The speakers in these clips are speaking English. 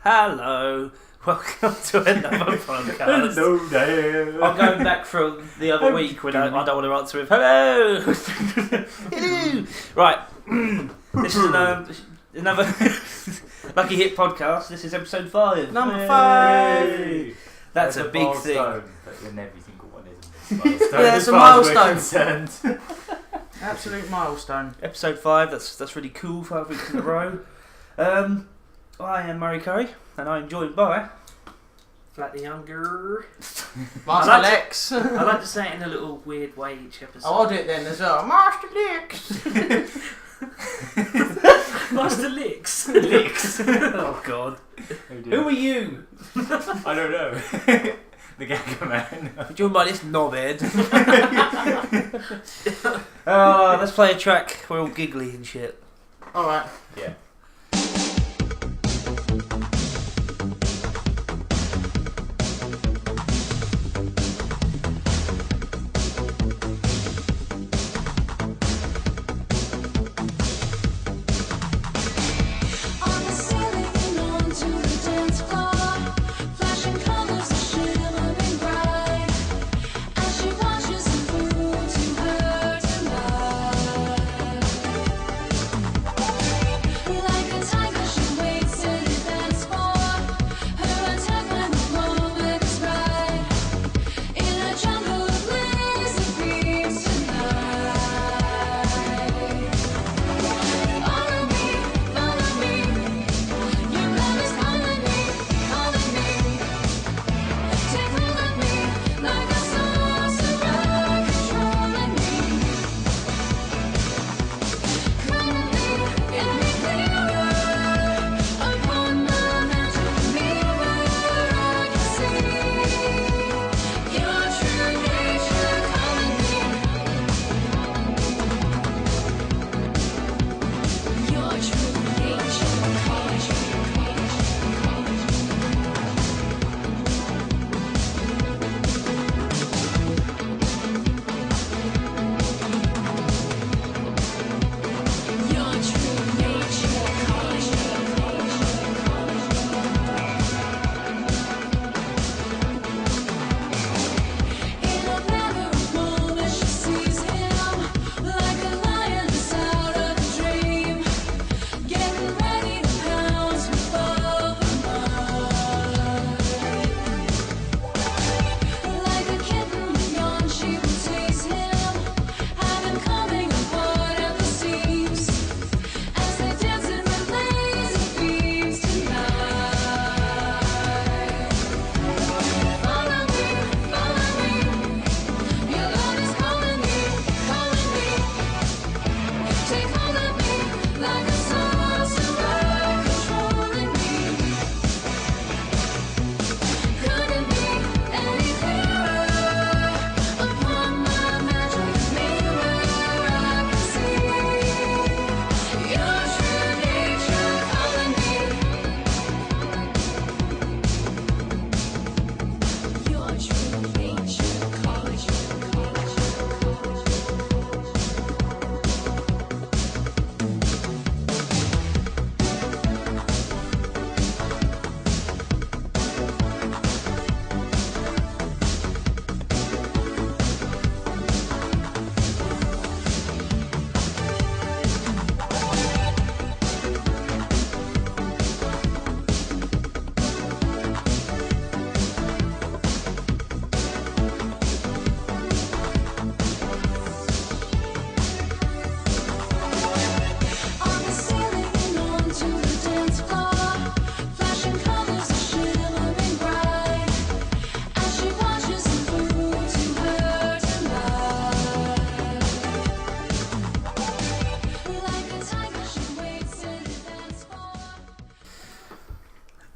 Hello, welcome to another podcast. Hello there. I'm going back from the other week when I don't want to answer with hello. Hello. Right, this is another Lucky Hit podcast. This is episode 5. Number 5. That's a big thing. But in every single one is a milestone. Yeah, it's as a far as we're milestone. concerned. Absolute milestone. Episode 5. That's really cool. 5 weeks in a row. I am Murray Curry, and I'm joined by Flat the Younger. Master Lex. I like to say it in a little weird way each episode. Oh, I'll do it then as well. Master Lex. Master Licks. Licks. Oh God. Who are you? I don't know. The Gagger Man. Joined by this knobhead. Let's play a track. We're all giggly and shit. Alright. Yeah.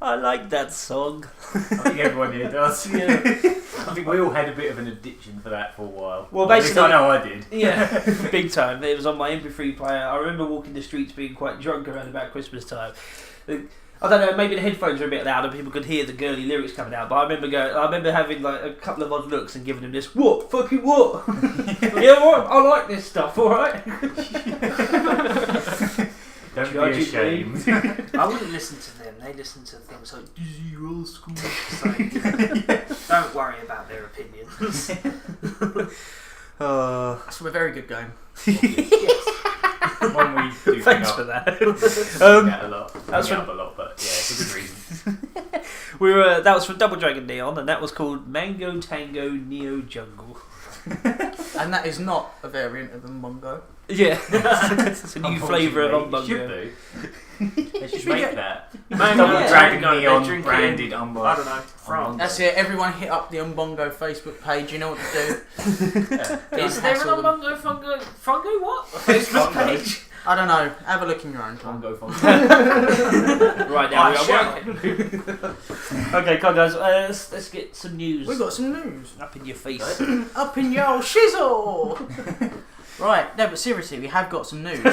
I like that song. I think everyone here does. Yeah. I think we all had a bit of an addiction for that for a while. Well, At least basically, I know I did. Yeah, big time. It was on my MP3 player. I remember walking the streets being quite drunk around about Christmas time. I don't know, maybe the headphones were a bit loud and people could hear the girly lyrics coming out, but I remember having like a couple of odd looks and giving them this, what? Fucking what? Yeah, what? I like this stuff, alright? Don't Don't be Judging ashamed. I wouldn't listen to them. They listen to things like Dizzy Old School. So, don't worry about their opinions. That's a very good game. When we do Thanks up, for that. we get a lot. That's Bring from- up a lot, but yeah, it's a good reason. That was from Double Dragon Neon, and that was called Mango Tango Neo Jungle. And that is not a variant of Umbongo. Yeah, it's a new flavour of Unfortunately, Umbongo. They should should make get- that. Mango Double yeah. Dragon Tango, Neon they drink branded I don't Umbongo. know, France. That's it. Everyone hit up the Umbongo Facebook page. You know what to do. Yeah. Is Don't there an hassle them. Fungo what? A Facebook Fungo. page? I don't know. Have a look in your own time. Umbongo from Right now, we are shall. working. Okay, come on, guys. Let's get some news We got some news up in your face. up in your shizzle. Right. No, but seriously, we have got some news.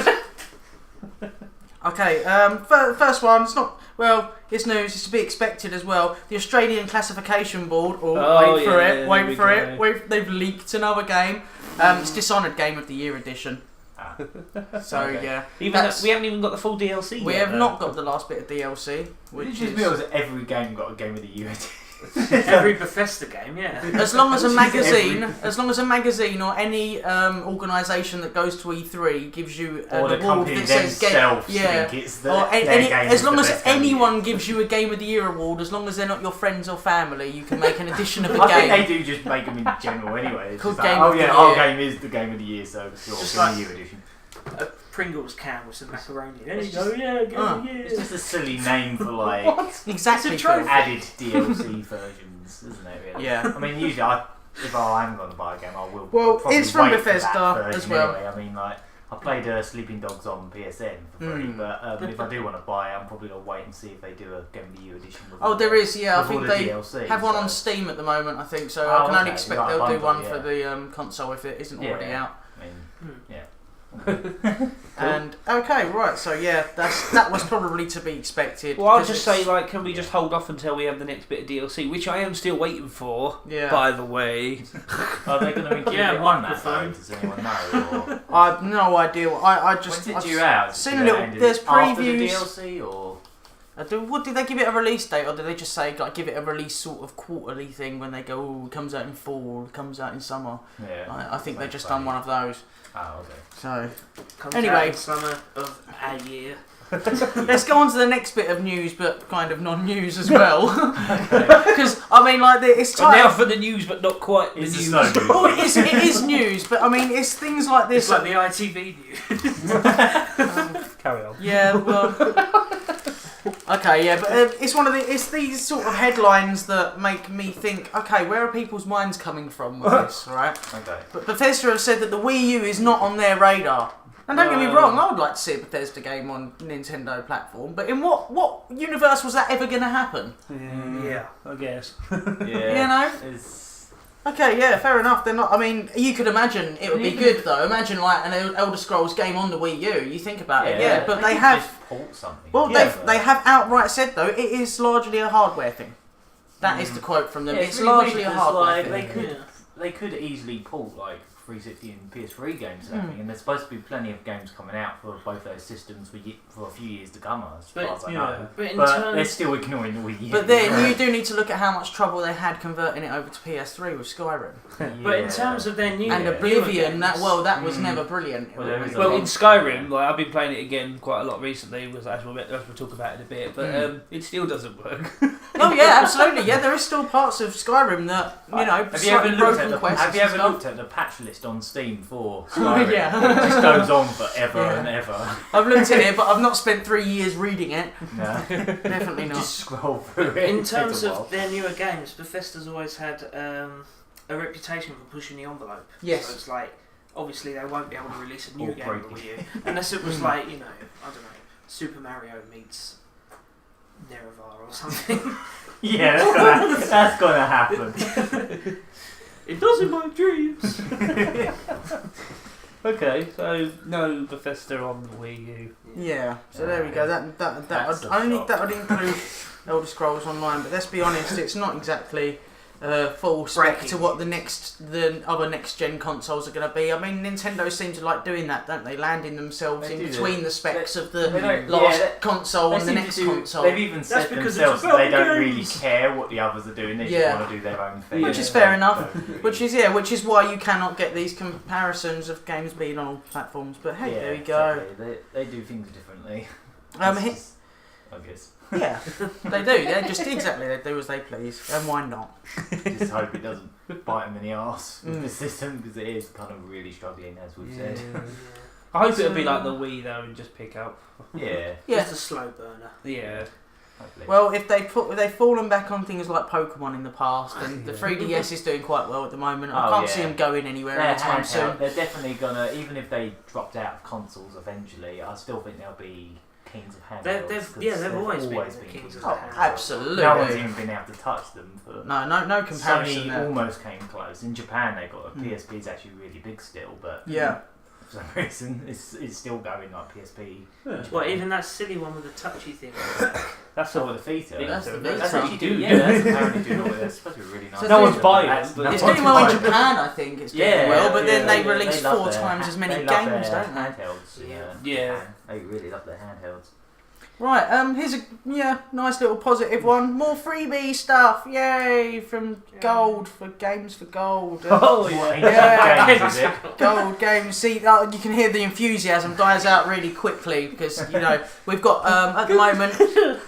Okay. First one. It's not. Well, it's news. It's to be expected as well. The Australian Classification Board. Oh, Wait for yeah, it. there Wait we for go. it. They've leaked another game. It's Dishonored Game of the Year edition. So Okay. yeah, Even That's- we haven't even got the full DLC. we yet, have though. not got the last bit of DLC, Did which you just is realise that every game got a Game of the Year? Every Bethesda game, yeah. as long as a magazine, Every- or any organisation that goes to E3 gives you an Or the award company that says themselves yeah. think it's the, Or their game as is long the as best game of the year. anyone gives you a Game of the Year award, as long as they're not your friends or family, you can make an edition of a I game. think they do just make them in general anyway. It's Called just like, Game oh of yeah, the our Year. game is the Game of the Year, so sure, Just Game of like- the Year edition. A Pringles can with some macaroni. There you It's go, just- yeah, go, yeah. It's just a silly name for like Exactly. It's a trophy. Phil. added DLC versions, isn't it? Really? Yeah. I mean, usually if I am going to buy a game, I will. Well, I'll probably it's from wait for that Bethesda version as well. Anyway. I mean, like I played Sleeping Dogs on PSN for free, but if I do want to buy it, I'm probably going to wait and see if they do a Game of the Year edition. With Oh, all there the- is. Yeah, I with all think the they DLC, have one so- on Steam at the moment. I think so. Oh, I can only okay. expect Like a they'll do bundle, one for yeah. the console if it isn't Yeah. already out. I mean, yeah. And okay, right. So yeah, that was probably to be expected. Well, I'll 'cause just it's- say, like, can we just hold off until we have the next bit of DLC, which I am still waiting for. Yeah. By the way, Are they going to include Yeah, it on that microphone. though? Does anyone know? Or I've no idea. I just when I've did you out? seen Did a they little. end it There's after the previews. DLC or? What did they give it a release date, or did they just say like give it a release sort of quarterly thing when they go, oh, it comes out in fall, it comes out in summer? Yeah. I think they've That's just funny. done one of those. Oh, okay. So Comes Anyway. out in summer of a year. let's go on to the next bit of news, but kind of non-news as well. Because I mean, like it's and now titled. for the news, but not quite the It's a news. slow news. Oh, it is news, but I mean, it's things like It's this. like the ITV news. Carry on. Yeah, well. Okay, yeah, but it's it's these sort of headlines that make me think. Okay, where are people's minds coming from with this, right? Okay. But Bethesda have said that the Wii U is not on their radar. And don't get me wrong, I would like to see a Bethesda game on Nintendo platform. But in what universe was that ever going to happen? Yeah, I guess. Yeah. You know? It's, Okay, yeah, fair enough. They're not. I mean, you could imagine it would be good though. Imagine like an Elder Scrolls game on the Wii U. You think about it, yeah. But they could have. just port something. Well, Yeah, they have outright said though it is largely a hardware thing. That is the quote from them. Yeah, it's really largely weird a 'cause, hardware like, thing. They could easily port like 360 and PS3 games and Hmm. everything, and there's supposed to be plenty of games coming out for both those systems for a few years to come, as far as I know. But in But terms, they're still ignoring the Wii U. But then you do need to look at how much trouble they had converting it over to PS3 with Skyrim but in terms of their new and Yeah. Oblivion. newer games, That was Mm. never brilliant. Well, there is a Well, lot. in Skyrim, like I've been playing it again quite a lot recently, as we'll talk about in a bit, but it still doesn't work. Oh yeah, absolutely. Yeah, there is still parts of Skyrim that you know Have you ever slightly looked broken at quests. have you and ever stuff. looked at the patch list on Steam for Skyrim? Yeah. It just goes on forever Yeah. and ever. I've looked at it, but I've not spent 3 years reading it. No. Definitely not. Just scroll through it. in It terms takes a while. of their newer games, Bethesda's always had a reputation for pushing the envelope. Yes. So it's like, obviously they won't be able to release a new Or game on the breaking. Wii U. Unless it was like, you know, I don't know, Super Mario meets Nerevar or something. Yeah, that's gonna happen. It does in my dreams. Okay, so no Bethesda on the Wii U. Yeah. So there we go. That That's would a only shock. that would include Elder Scrolls Online. But let's be honest, it's not exactly full spec Breaking to what news. the other next gen consoles are going to be. I mean, Nintendo seem to like doing that, don't they? Landing themselves They in do between that. the specs of They the don't- last yeah, console and the seem to next do- console. They've even said because it's themselves that they about don't really games. care what the others are doing. They Yeah. just want to do their own thing. Which is Yeah. fair enough. Don't really- Which is why you cannot get these comparisons of games being on all platforms. But hey, Yeah, there we go. exactly. They do things differently. Um, It's just- I guess. Yeah, they do. They just exactly they do as they please, and why not? Just hope it doesn't bite them in the arse with Mm. the system because it is kind of really struggling, as we've said. I hope it'll be like the Wii though and just pick up. Yeah. Yeah. Just a slow burner. Yeah. Hopefully. Well, if they've fallen back on things like Pokemon in the past, and the Yeah. 3DS is doing quite well at the moment. I Oh, can't yeah. see them going anywhere They're anytime handheld. soon. They're definitely gonna, even if they dropped out of consoles eventually, I still think they'll be kings of handhelds. They've always been the kings of Oh, handheld. absolutely. No one's even been able to touch them. For No comparison Sony there. almost came close. In Japan, they got a Mm. PSP is actually really big still, but Yeah. for some reason it's still going like PSP. Well, even that silly one with the touchy thing. That's Oh, all. the Vita. That's the That's Vita. actually doing. Yeah, that's apparently doing all that. That's supposed to be really nice. So No one's it's- buying That's- it, but no It's one's doing well in buying it. Japan, I think. It's doing Yeah, well, but then yeah, they release love 4 their times as many they love games, their don't they? handhelds. Yeah. Japan. They really love their handhelds. Right, here's a nice little positive one. More freebie stuff, yay! From Gold for Games for Gold. Oh What, yeah. ancient Yeah. games, is it? Gold Games. See, you can hear the enthusiasm dies out really quickly because we've got at the moment.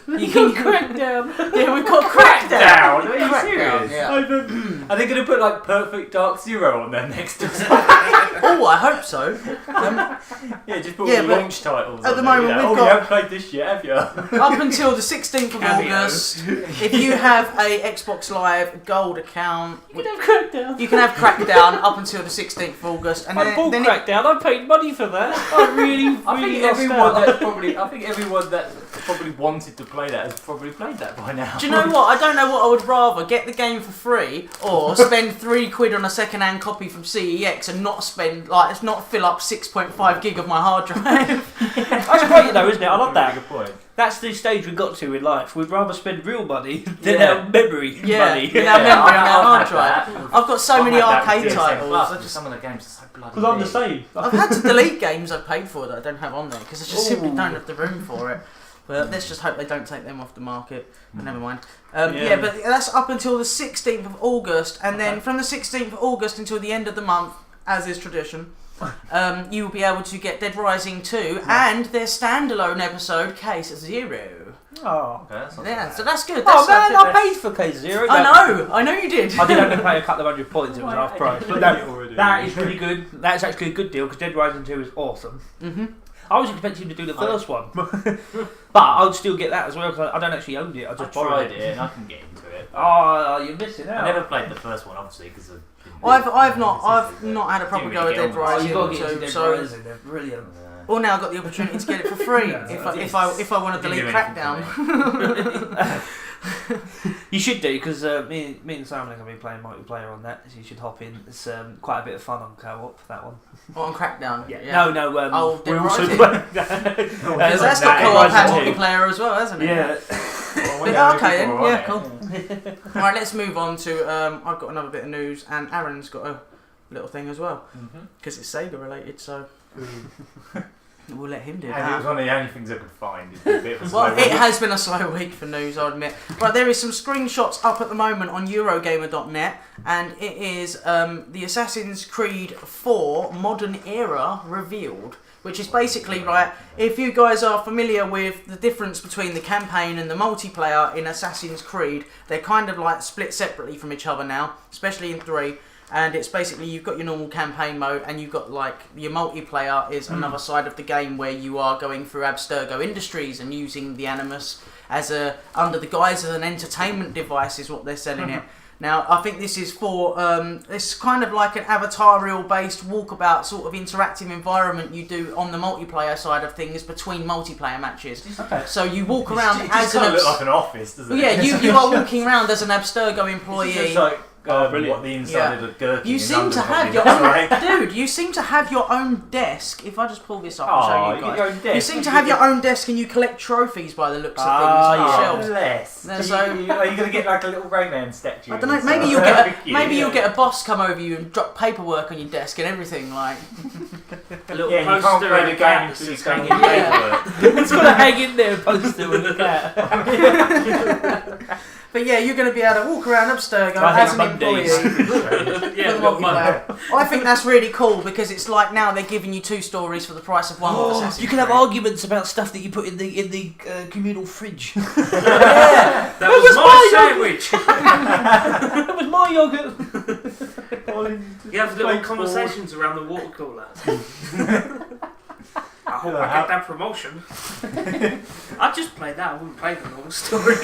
You can Crackdown. Yeah, we've got Crackdown. Down. Are you Crackdown, serious? yeah. Are they going to put like Perfect Dark Zero on there next? Oh, I hope so. Yeah, just put Yeah, all the but launch titles. at on the there, moment you know. we've Oh, got- you haven't played this yet, have you? Up until the 16th of Cameo. August, if you have a Xbox Live Gold account, You can have Crackdown. you can have Crackdown up until the 16th of August, and I bought then Crackdown. I paid money for that. I really, I really think lost everyone out. that's probably, I think everyone that probably wanted to play that has probably played that by now. do you know what? I don't know what I would rather: get the game for free, or spend £3 on a second-hand copy from CEX and not fill up 6.5 gig of my hard drive. That's great though, isn't it? I love that. Good point. That's the stage we got to in life. We'd rather spend real money than Yeah. our memory Yeah, money. yeah. Our memory on our hard I've had drive. that. I've got so many I've had that arcade with DSM titles. Plus, I but just, some of the games are so bloody Because I'm the big. same. I've had to delete games I've paid for that I don't have on there because I just simply Ooh. don't have the room for it. But let's just hope they don't take them off the market. But never mind. Yeah. Yeah, but that's up until the 16th of August, and then from the 16th of August until the end of the month, as is tradition, you will be able to get Dead Rising 2 and their standalone episode, Case Zero. Oh. Okay, that's not Yeah, bad. so that's good. Oh That's man, like- I paid for K0. I know you did. I did have to pay a couple of $100 points. It was half price. But no, already. that is really good. That's actually a good deal because Dead Rising 2 is awesome. hmm I was expecting to do the first one, but I would still get that as well because I don't actually own it. I I just tried borrowed it and I can get into it. Oh, you're missing out. I never played the first one, obviously, because I've not had a proper go at Dead Oh, Rising you got to get into 2, Dead so Rising. They're brilliant. well now I've got the opportunity to get it for free if I want to delete Crackdown. You should do because me and Simon are going to be playing multiplayer on that. So you should hop in. It's quite a bit of fun on co-op. That one. Or on Crackdown. No. Oh, we Dead also Rising. Because That's got co-op and multiplayer as well, hasn't it? Yeah. Okay then, yeah, cool. Right, let's move on to. I've got another bit of news, and Aaron's got a little thing as well because it's Sega related. So we'll let him do And it that. was one of the only things I could find. It's a bit of a Well, slow it week. has been a slow week for news, I admit. Right, there is some screenshots up at the moment on Eurogamer.net, and it is the Assassin's Creed 4 Modern Era revealed, which is basically, right, if you guys are familiar with the difference between the campaign and the multiplayer in Assassin's Creed, they're kind of like split separately from each other now, especially in 3. And it's basically, you've got your normal campaign mode and you've got like, your multiplayer is another side of the game where you are going through Abstergo Industries and using the Animus as under the guise of an entertainment device is what they're selling it. Now, I think this is for, it's kind of like an avatorial based walkabout sort of interactive environment you do on the multiplayer side of things between multiplayer matches. Okay. So you walk around It as just an kind of look like an office, doesn't it? yeah, you are walking around as an Abstergo employee. It's just like what the inside of the gherkin. You seem to have your own, dude. You seem to have your own desk. If I just pull this up and show you guys, your own desk. you seem to have your own desk, and you collect trophies by the looks of things on your shelves. Less. Then So are you going to get like a little Rayman statue? I don't know. Maybe you'll get a boss come over you and drop paperwork on your desk and everything like. A little you can't poster play and the a game cat until that's it's going hanging paperwork. It's got to hang in there, a poster with a cat. But yeah, you're going to be able to walk around Abstergo I as think an employee. Mondays. Yeah, for the we've got Monday. multiplayer. I think that's really cool because it's like now they're giving you 2 stories for the price of one. with Assassin's You can have Creed. arguments about stuff that you put in the communal fridge. Yeah. That was my sandwich. That was my yogurt. You have little conversations around the water cooler. I hope I get that promotion. I'd just play that, I wouldn't play the normal story.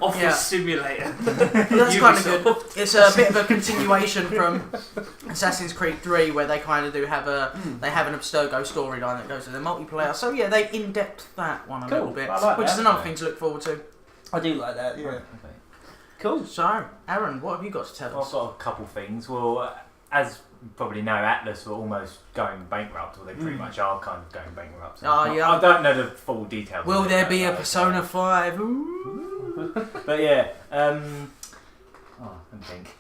Office Yeah. Simulator. That's kind of good. It's a bit of a continuation from Assassin's Creed 3, where they kind of do have an Abstergo storyline that goes with the multiplayer. So yeah, they in-depth that one a Cool. little bit, I like which that. is another thing to look forward to. I do like that, yeah. Okay. Cool. So, Aaron, what have you got to tell Well, I've us? got a couple things. Well, as you probably know, Atlas were almost going bankrupt, or they pretty much are kind of going bankrupt. So Oh, yeah. I don't know the full details. Will of there it, be a but, Persona 5? Ooh. But yeah, let me think.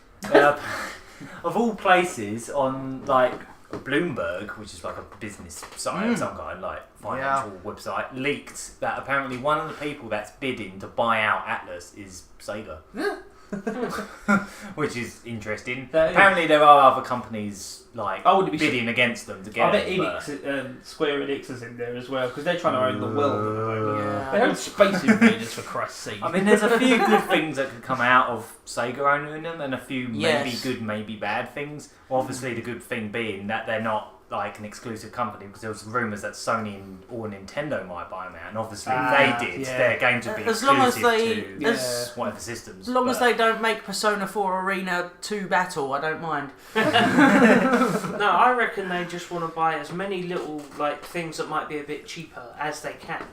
Of all places, on like Bloomberg, which is like a business site of some kind, like financial website, leaked that apparently one of the people that's bidding to buy out Atlas is Sega. Which is interesting. Apparently there are other companies like I wouldn't be bidding against them to get I bet it, but- Enix, Square Enix is in there as well, because they're trying to own the world at the moment. Yeah. They own Space Invaders, for Christ's sake. I mean, there's a few good things that could come out of Sega owning them, and a few maybe Yes. good, maybe bad things. Well, obviously, the good thing being that they're not like an exclusive company, because there was rumours that Sony or Nintendo might buy them out, and obviously if they did, yeah. their games would be As long as exclusive they- to as- whatever systems. As long as but- they don't make Persona 4 Arena 2 Battle, I don't mind. No, I reckon they just want to buy as many little like things that might be a bit cheaper as they can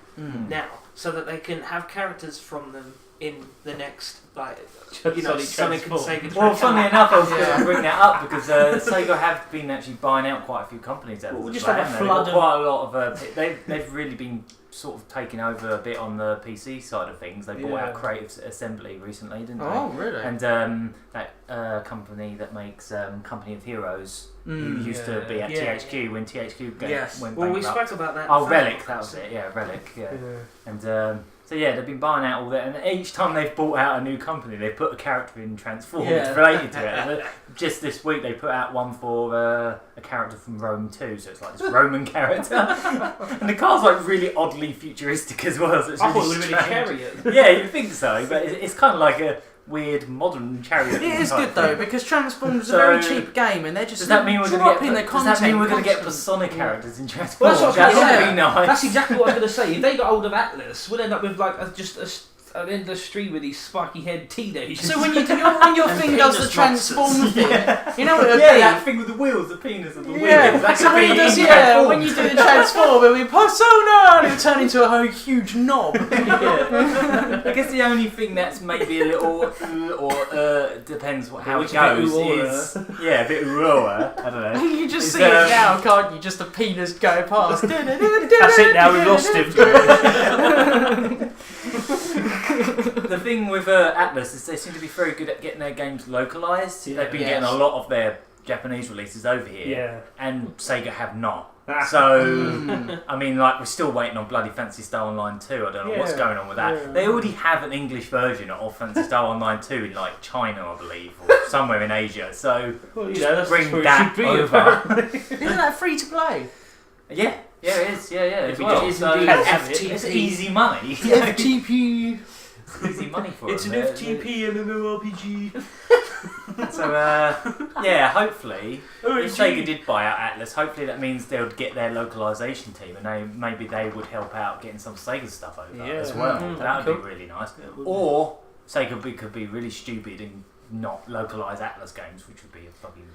now, so that they can have characters from them in the next Sonic and Sega. Well, funnily enough, I was going Yeah. to bring that up because Sega have been actually buying out quite a few companies. Well, we just play, have a haven't they? flood They've got quite a lot of. They've really been sort of taking over a bit on the PC side of things. They bought out Creative Assembly recently, didn't they? Oh, really? And that company that makes Company of Heroes, who used to be at Yeah. THQ when THQ Yes. went Well, we bankrupt. spoke about that. Oh, in Relic, Fact that was Box. it. Yeah, Relic. Yeah. And so yeah, they've been buying out all that, and each time they've bought out a new company, they put a character in Transformers related to it. And just this week, they put out one for a character from Rome 2, so it's like this Roman character, and the car's like really oddly futuristic as well. So it's I really thought it was really strange. chariot. Yeah, you'd think so, but it's kind of like a weird modern chariot. It is type good though, thing. because Transformers is a So, very cheap game, and they're just Does that mean we're going dropping to the get? Does content that mean we're going to get constantly. Persona characters in Transformers? Well, that's what I was that gonna would say. be nice. That's exactly what I was going to say. If they got hold of Atlas, we'll end up with like an endless stream with these spiky head teenagers. So when your thing does the penis transform thing, you know what it would Yeah, be? that thing with the wheels, the penis of the Yeah, wheels. That so could when be you does, in yeah, Transformers. when you do the transform, it'll be Persona, and it'll turn into a whole huge knob. Yeah. I guess the only thing that's maybe a little, or depends how it Which a bit goes, rawer. is a bit rawer. I don't know. You just It's, see it now, can't you? Just a penis going past. That's it now, we've lost him. The thing with Atlas is they seem to be very good at getting their games localised. Yeah. They've been Yes. getting a lot of their Japanese releases over here, Yeah. and Sega have not. Ah. So, I mean, like, we're still waiting on bloody Fantasy Star Online 2. I don't know what's Yeah. going on with that. Yeah. They already have an English version of Fantasy Star Online 2 in, like, China, I believe, or somewhere in Asia. So, Well, you just know, that's bring where it that should be, over. apparently. Isn't that free to play? Yeah, it is. Yeah, If as we well. just So indeed have it. it's easy money. FTP. It's easy money for It's an them. FTP MMORPG. So, yeah, hopefully, if Sega did buy out Atlas, hopefully that means they would get their localisation team, and maybe they would help out getting some Sega stuff over Yeah. as well. Mm, That would cool. be really nice. That would be. Or Sega could be really stupid and not localise Atlas games, which would be a fucking...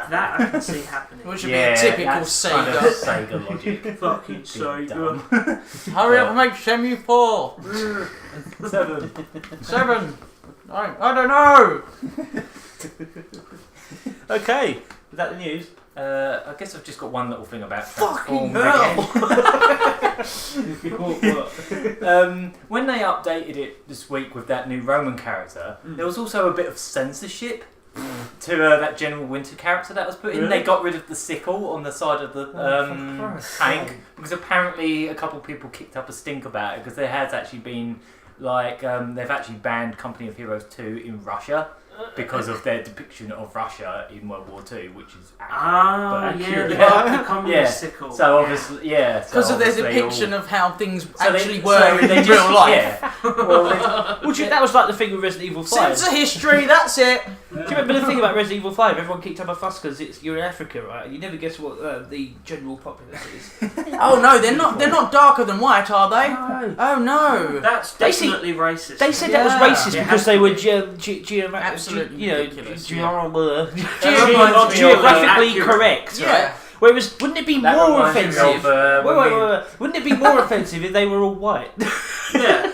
That I can see happening. Which would be a typical that's kind of Sega. Sega logic. Fucking Big Sega. dumb. Hurry up and make Shenmue 4. 7. 7. I don't know. Okay, is that the news? I guess I've just got one little thing about Fucking Transform again. When they updated it this week with that new Roman character, there was also a bit of censorship to that General Winter character that was put in. Really? They got rid of the sickle on the side of the tank because apparently a couple of people kicked up a stink about it because there has actually been they've actually banned Company of Heroes 2 in Russia because of their depiction of Russia in World War II, which is accurate. The communist sickle. So obviously, because of their depiction of how things actually they were in real life. Yeah. Well, that was like the thing with Resident Evil 5. Censor history, that's it. Do you remember the thing about Resident Evil 5? Everyone kicked up a fuss because you're in Africa, right? And you never guess what the general populace is. Oh no, they're not darker than white, are they? No. Oh no. That's definitely racist. They said that was racist because they were absolutely ridiculous. Geographically correct, Yeah. right? Whereas, wouldn't it be more offensive? Wait. Wouldn't it be more offensive if they were all white? Yeah.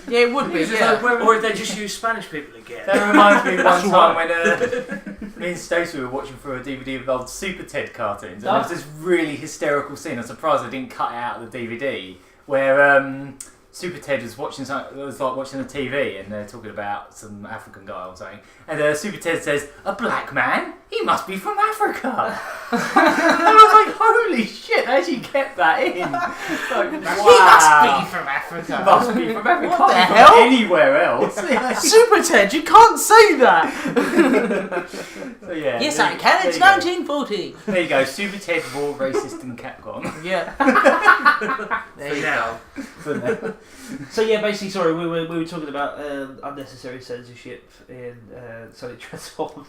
Yeah, it would be. Yeah. Or if they just use Spanish people again. That reminds me of one time when me and Stacey were watching through a DVD of old Super Ted cartoons, and there was this really hysterical scene. I'm surprised they didn't cut it out of the DVD where Super Ted was watching watching the TV, and they're talking about some African guy or something, and Super Ted says, "A black man? He must be from Africa." And I was like, "Holy shit! How did you get that in?" Like, He must be from Africa. Must be from Africa. What Can't the be hell? from anywhere else. Super Ted, you can't say that. So, yeah, Yes, I can. It's 1940. There you go. Super Ted more racist than Capcom. Yeah. There you go. So yeah, basically, sorry, we were talking about unnecessary censorship in Sonic Transformed.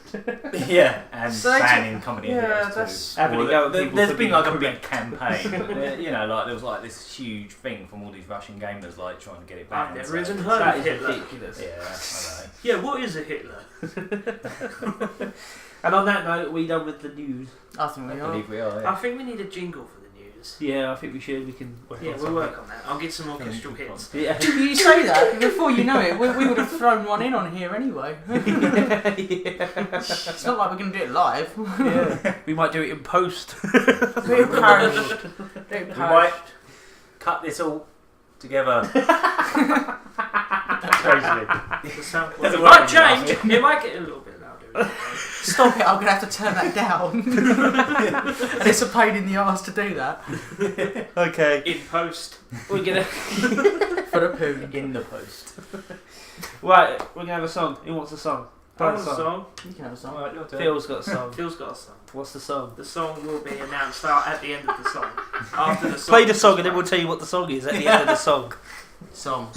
Yeah, and So banning Company of Heroes that's... Having a go at people There's for been being like a big correct. campaign, but there was like this huge thing from all these Russian gamers like trying to get it banned. I've never even so- heard That of is Hitler. ridiculous. Yeah, I know. Yeah, what is a Hitler? And on that note, we done with the news. I think I we are. believe we are. I Yeah. think we need a jingle for the news. Yeah, I think we should. We can work on Yeah, we'll something. work on that. I'll get some orchestral hits. Yeah. You say that, before you know it, we would have thrown one in on here anyway. It's not like we're going to do it live. Yeah. We might do it in post. Do it post. We might cut this all together. Crazily. The sound Doesn't quality work might when change. you It might get a little bit louder. Stop it, I'm going to have to turn that down. And it's a pain in the arse to do that. Okay. In post. We're gonna For the poo. In the post. right. We're gonna have a song. Who wants a song? Play Have a a song. song. You can have a song. Alright, your turn. Phil's got a song. Phil's got a song. What's the song? The song will be announced at the end of the song. After the song. Play the song and then we'll tell you what the song is at the end of the song. Song.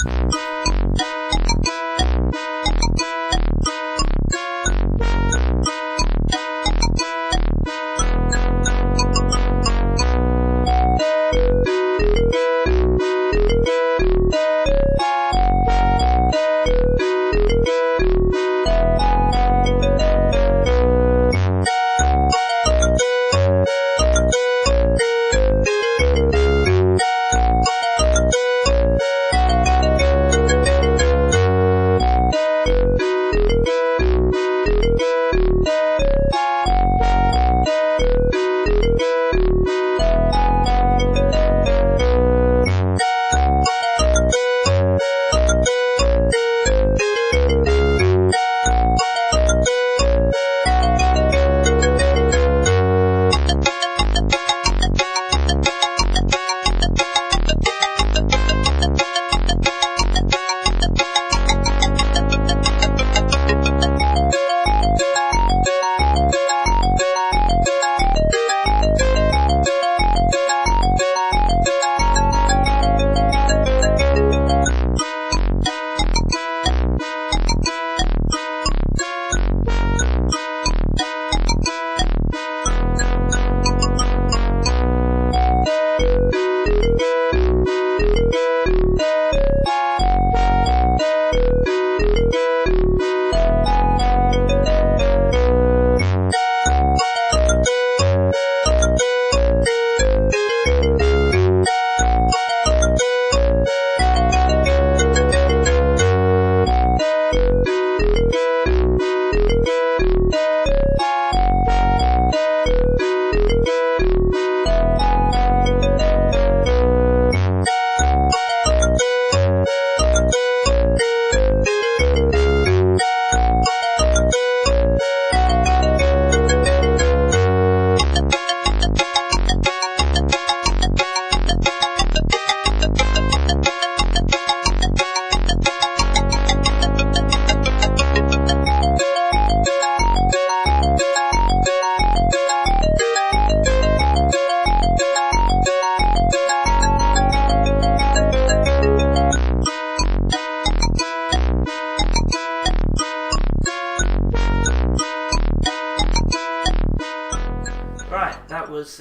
was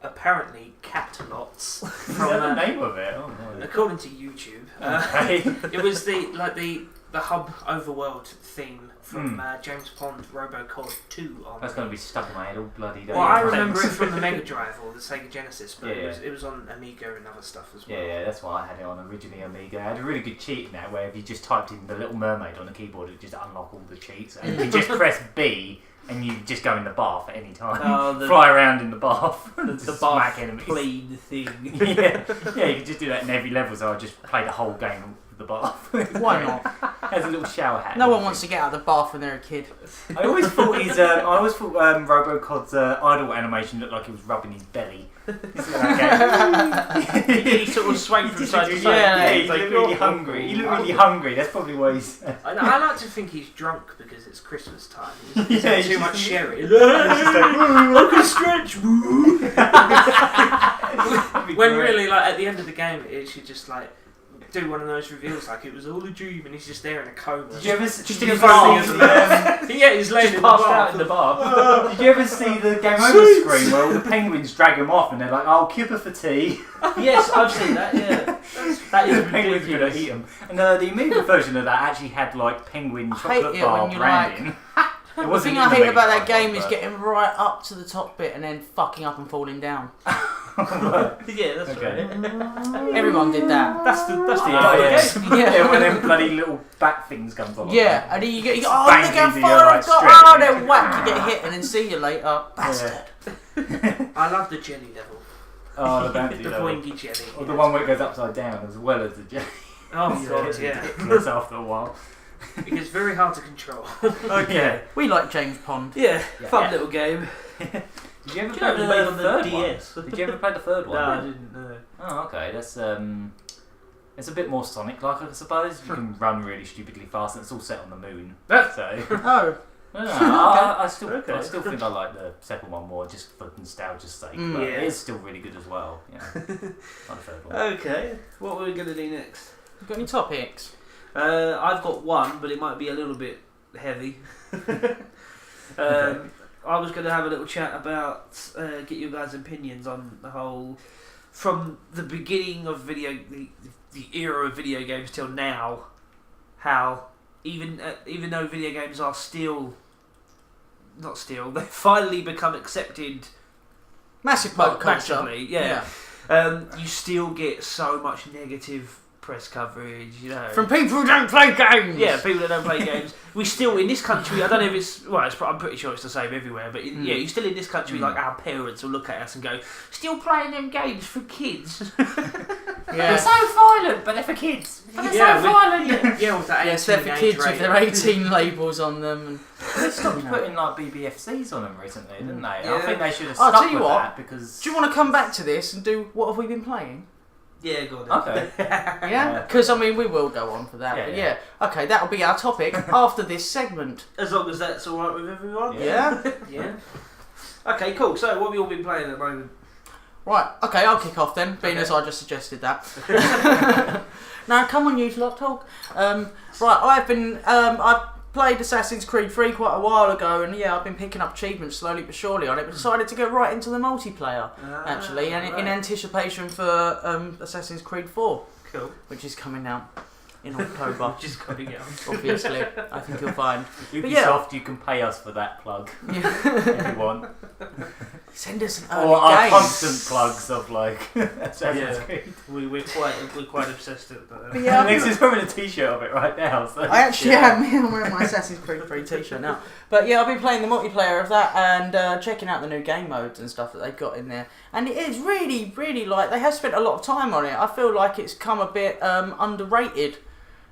apparently Catalots. Is that the name of it? Oh, no. According to YouTube, Okay. it was the hub overworld theme from James Bond Robocod 2. That's going to be stuck in my head all bloody day. Well, I remember it from the Mega Drive or the Sega Genesis, but Yeah. it was on Amiga and other stuff as well. Yeah, that's why I had it on originally Amiga. I had a really good cheat in that where if you just typed in the Little Mermaid on the keyboard, it would just unlock all the cheats. And you just press B and you just go in the bath at any time. Fly around in the bath. The Just bath smack enemies. plane thing. yeah, you can just do that in every level, so I just play the whole game with the bath. Why not? Has a little shower hat. No one wants to get out of the bath when they're a kid. I always thought Robocod's idle animation looked like he was rubbing his belly. He sort of swayed from side to side. Yeah, he He's looked like, really hungry. He looked really hungry. That's probably why he's. I like to think he's drunk because it's Christmas time. He's Yeah, had too he's much just- sherry. I can stretch. When really, like at the end of the game, it should just like do one of those reveals like it was all a dream, and he's just there in a coma. Did you ever just see in yeah, he's laying in the passed bath. out in the bath. Did you ever see the Game Over screen where all the penguins drag him off and they're like, "Oh, Cuba for tea"? Yes, I've seen that. Yeah, that is The penguins gonna ridiculous. eat him. And the Amiga version of that actually had like penguin I hate chocolate it bar when you branding. It The wasn't thing in I the hate Mega about that Drive game one, is but- getting right up to the top bit and then fucking up and falling down. Yeah, that's Okay. right. Everyone did that. That's the Oh, game. yeah. Yeah. When them bloody little back things comes on. Yeah, and then you get, oh, Bang they go into your, far, like, oh, strength. then whack, you get hit, and then see you later. Bastard. I love the jelly level. Oh, the bouncy The level. poingy jelly. Or the one where it goes upside down as well as the jelly. Oh god, It's yeah. ridiculous after a while. It gets very hard to control. Yeah. We like James Pond. Yeah, Yeah. fun little game. Did you ever Do you know play it was made the on the third DS? one? Did you ever play the third No, one? I didn't know. Oh, okay. That's it's a bit more Sonic-like, I suppose. You can run really stupidly fast, and it's all set on the moon. So, Oh, I don't know. I still Okay. think I like the second one more, just for nostalgia's sake. Mm. But Yeah. it is still really good as well. Yeah, not the third one. Okay, what were we going to do next? you got any topics? I've got one, but it might be a little bit heavy. I was going to have a little chat about, get your guys' opinions on the whole, from the beginning of the era of video games till now, how even though video games are they've finally become accepted Massive pop culture. massively, yeah. You still get so much negative press coverage, you know. From people who don't play games. Yeah, people that don't play games. We still, in this country, I don't know if it's, well, I'm pretty sure it's the same everywhere, but yeah, you still in this country, like our parents will look at us and go, still playing them games for kids. Yeah. so violent, but they're for kids. But they're Yeah, so violent. Yeah, with that Yes, they're for 18 kids age with their rating. 18 labels on them. And They stopped You know. putting like BBFCs on them recently, didn't they? I Yeah. think they should have I'll stuck tell you with what, that because. do you want to come back to this and do what have we been playing? Yeah, go on. Okay. Yeah? Yeah. Because, I mean, we will go on for that. Yeah, but yeah. yeah. Okay, that'll be our topic after this segment. As long as that's alright with everyone. Yeah? Yeah. Okay, cool. So, what have you all been playing at the moment? Right, okay, I'll kick off then, being as I just suggested that. Now, come on, you lot, talk. Right, I've played Assassin's Creed 3 quite a while ago, and yeah, I've been picking up achievements slowly but surely on it, but decided to go right into the multiplayer, actually, and in anticipation for Assassin's Creed 4, Cool. which is coming out in October. Just coming out. Obviously, I think you'll find. Ubisoft, you can pay us for that plug Yeah. if you want. Send us an Or early our games. constant plugs of like Assassin's Yeah. Creed. We're quite obsessed with that. But yeah, Alex is wearing a t-shirt of it right now. So. I actually Yeah. am. I'm wearing my Assassin's Creed 3 t-shirt now. But yeah, I've been playing the multiplayer of that and checking out the new game modes and stuff that they've got in there. And it is really, really like, they have spent a lot of time on it. I feel like it's come a bit underrated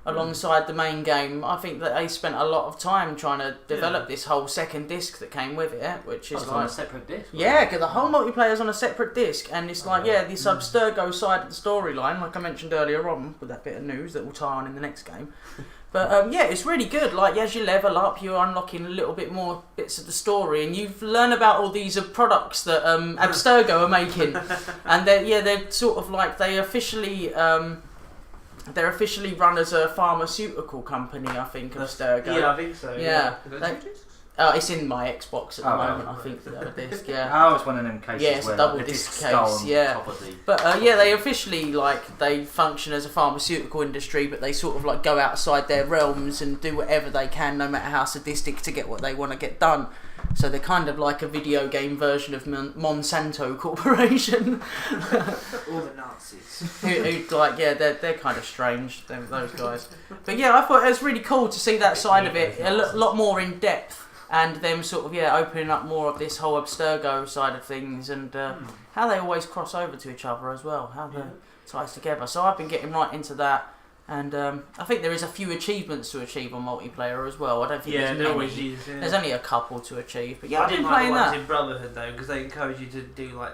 alongside the main game. I think that they spent a lot of time trying to develop this whole second disc that came with it, which is It's like... on a separate disc. Yeah, because the whole multiplayer's on a separate disc, and it's like, yeah, this Abstergo side of the storyline, like I mentioned earlier on, with that bit of news that will tie on in the next game. But yeah, it's really good. Like, as you level up, you're unlocking a little bit more bits of the story, and you've learned about all these products that Abstergo are making, and they're sort of like they're officially run as a pharmaceutical company, I think, Abstergo. Yeah, I think so. Yeah. Is that Like- two discs? It's in my Xbox at the moment. I think the other disc. Yeah. Oh, it's one of them cases Yeah, it's a where double the disc discs case, go on yeah. top of the... But they officially they function as a pharmaceutical industry, but they sort of go outside their realms and do whatever they can, no matter how sadistic, to get what they want to get done. So they're kind of like a video game version of Monsanto Corporation. All the Nazis. They're kind of strange, those guys. But yeah, I thought it was really cool to see that side of it, a lot more in depth, and them sort of opening up more of this whole Abstergo side of things, and how they always cross over to each other as well, how the ties together. So I've been getting right into that. And I think there is a few achievements to achieve on multiplayer as well. I don't think there's many. Always is, There's only a couple to achieve. But I I've been didn't like playing the ones that. in Brotherhood though, because they encourage you to do like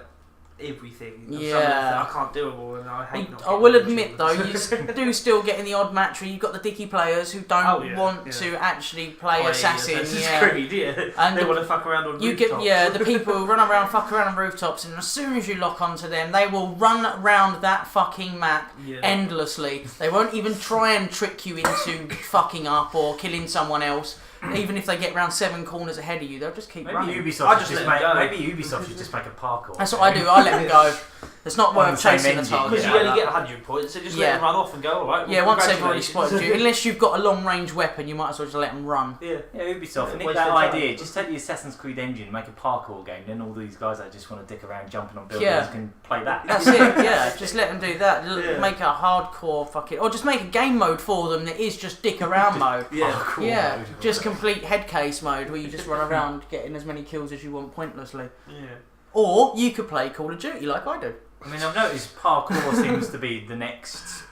everything. And some of Yeah. them I can't do them all, and I hate not I getting will the admit though, achievements. you do still get in the odd match where you've got the dicky players who don't want to actually play assassin. Assassin's Yeah. Creed, yeah. And They want to fuck around on you rooftops. get the people who run around, fuck around on rooftops, and as soon as you lock onto them, they will run around that fucking map endlessly. They won't even try and trick you into fucking up or killing someone else. Even if they get round 7 corners ahead of you, they'll just keep Maybe running. Ubisoft just should let them go. maybe Ubisoft should just make a parkour. That's what I do. I let them go. It's not On worth the same chasing the engine, target. Because you like only that. get 100 points, so just let them run off and go, alright. Yeah, once they've already congratulations. spotted you. Unless you've got a long range weapon, you might as well just let them run. Yeah. Yeah, Ubisoft, Yeah, nick waste that their time. idea. Just take the Assassin's Creed engine, make a parkour game, then all these guys that just want to dick around jumping on buildings Yeah. can play that. That's it, yeah. Just let them do that. Yeah. Make a hardcore fucking... Or just make a game mode for them that is just dick around mode. Yeah. Parkour Yeah, mode. just complete head case mode where you just run around getting as many kills as you want pointlessly. Yeah. Or you could play Call of Duty like I do. I mean, I've noticed parkour seems to be the next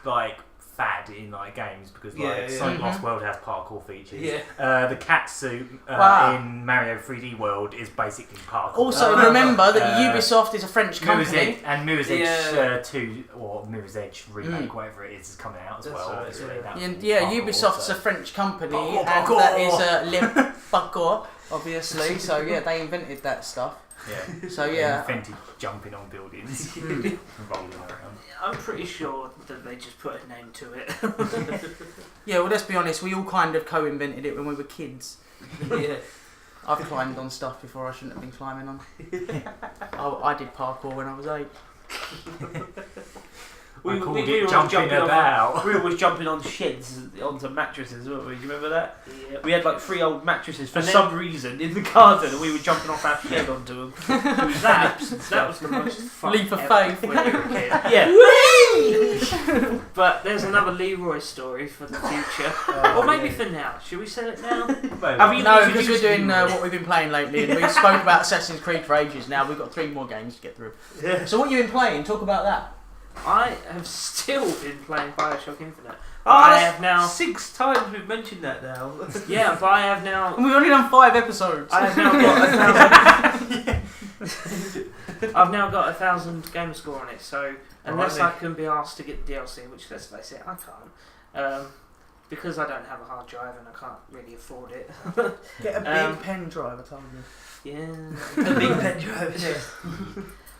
fad in games because Sonic Lost World has parkour features. Yeah. The cat suit Wow. in Mario 3D World is basically parkour. Also, remember that Ubisoft is a French Mirror's company. Edge, and Mirror's Edge Yeah. 2 or Mirror's Edge remake, whatever it is coming out as That's well. right, Obviously, yeah. that's Yeah, all parkour, Ubisoft's so- a French company, Parkour, and parkour. that is limp parkour, obviously. So yeah, they invented that stuff. Yeah. So yeah, Invented jumping on buildings, and rolling around. I'm pretty sure that they just put a name to it. yeah. Well, let's be honest, we all kind of co-invented it when we were kids. Yeah. I've climbed on stuff before I shouldn't have been climbing on. I did parkour when I was 8. We called it were jumping about. We were always jumping on sheds onto mattresses, weren't we? Do you remember that? Yeah. We had 3 old mattresses for And then- some reason in the garden, and we were jumping off our shed onto them. That was the most fun Leap of ever faith. when you were a kid. Yeah. But there's another Leroy story for the future. Or maybe for now. Should we sell it now? Have you No, because introduced we're doing Leroy? what we've been playing lately, and we spoke about Assassin's Creed for ages now. We've got 3 more games to get through. Yeah. So what you been playing? Talk about that. I have still been playing Bioshock Infinite. Oh, I that's have now. 6 times we've mentioned that now. Yeah, but I have now. And we've only done 5 episodes. I have now got 1,000. I've now got 1,000 gamer score on it. So unless I can be asked to get the DLC, which let's face it, I can't, because I don't have a hard drive and I can't really afford it. Get a big pen drive, I told you. Yeah. A big pen drive.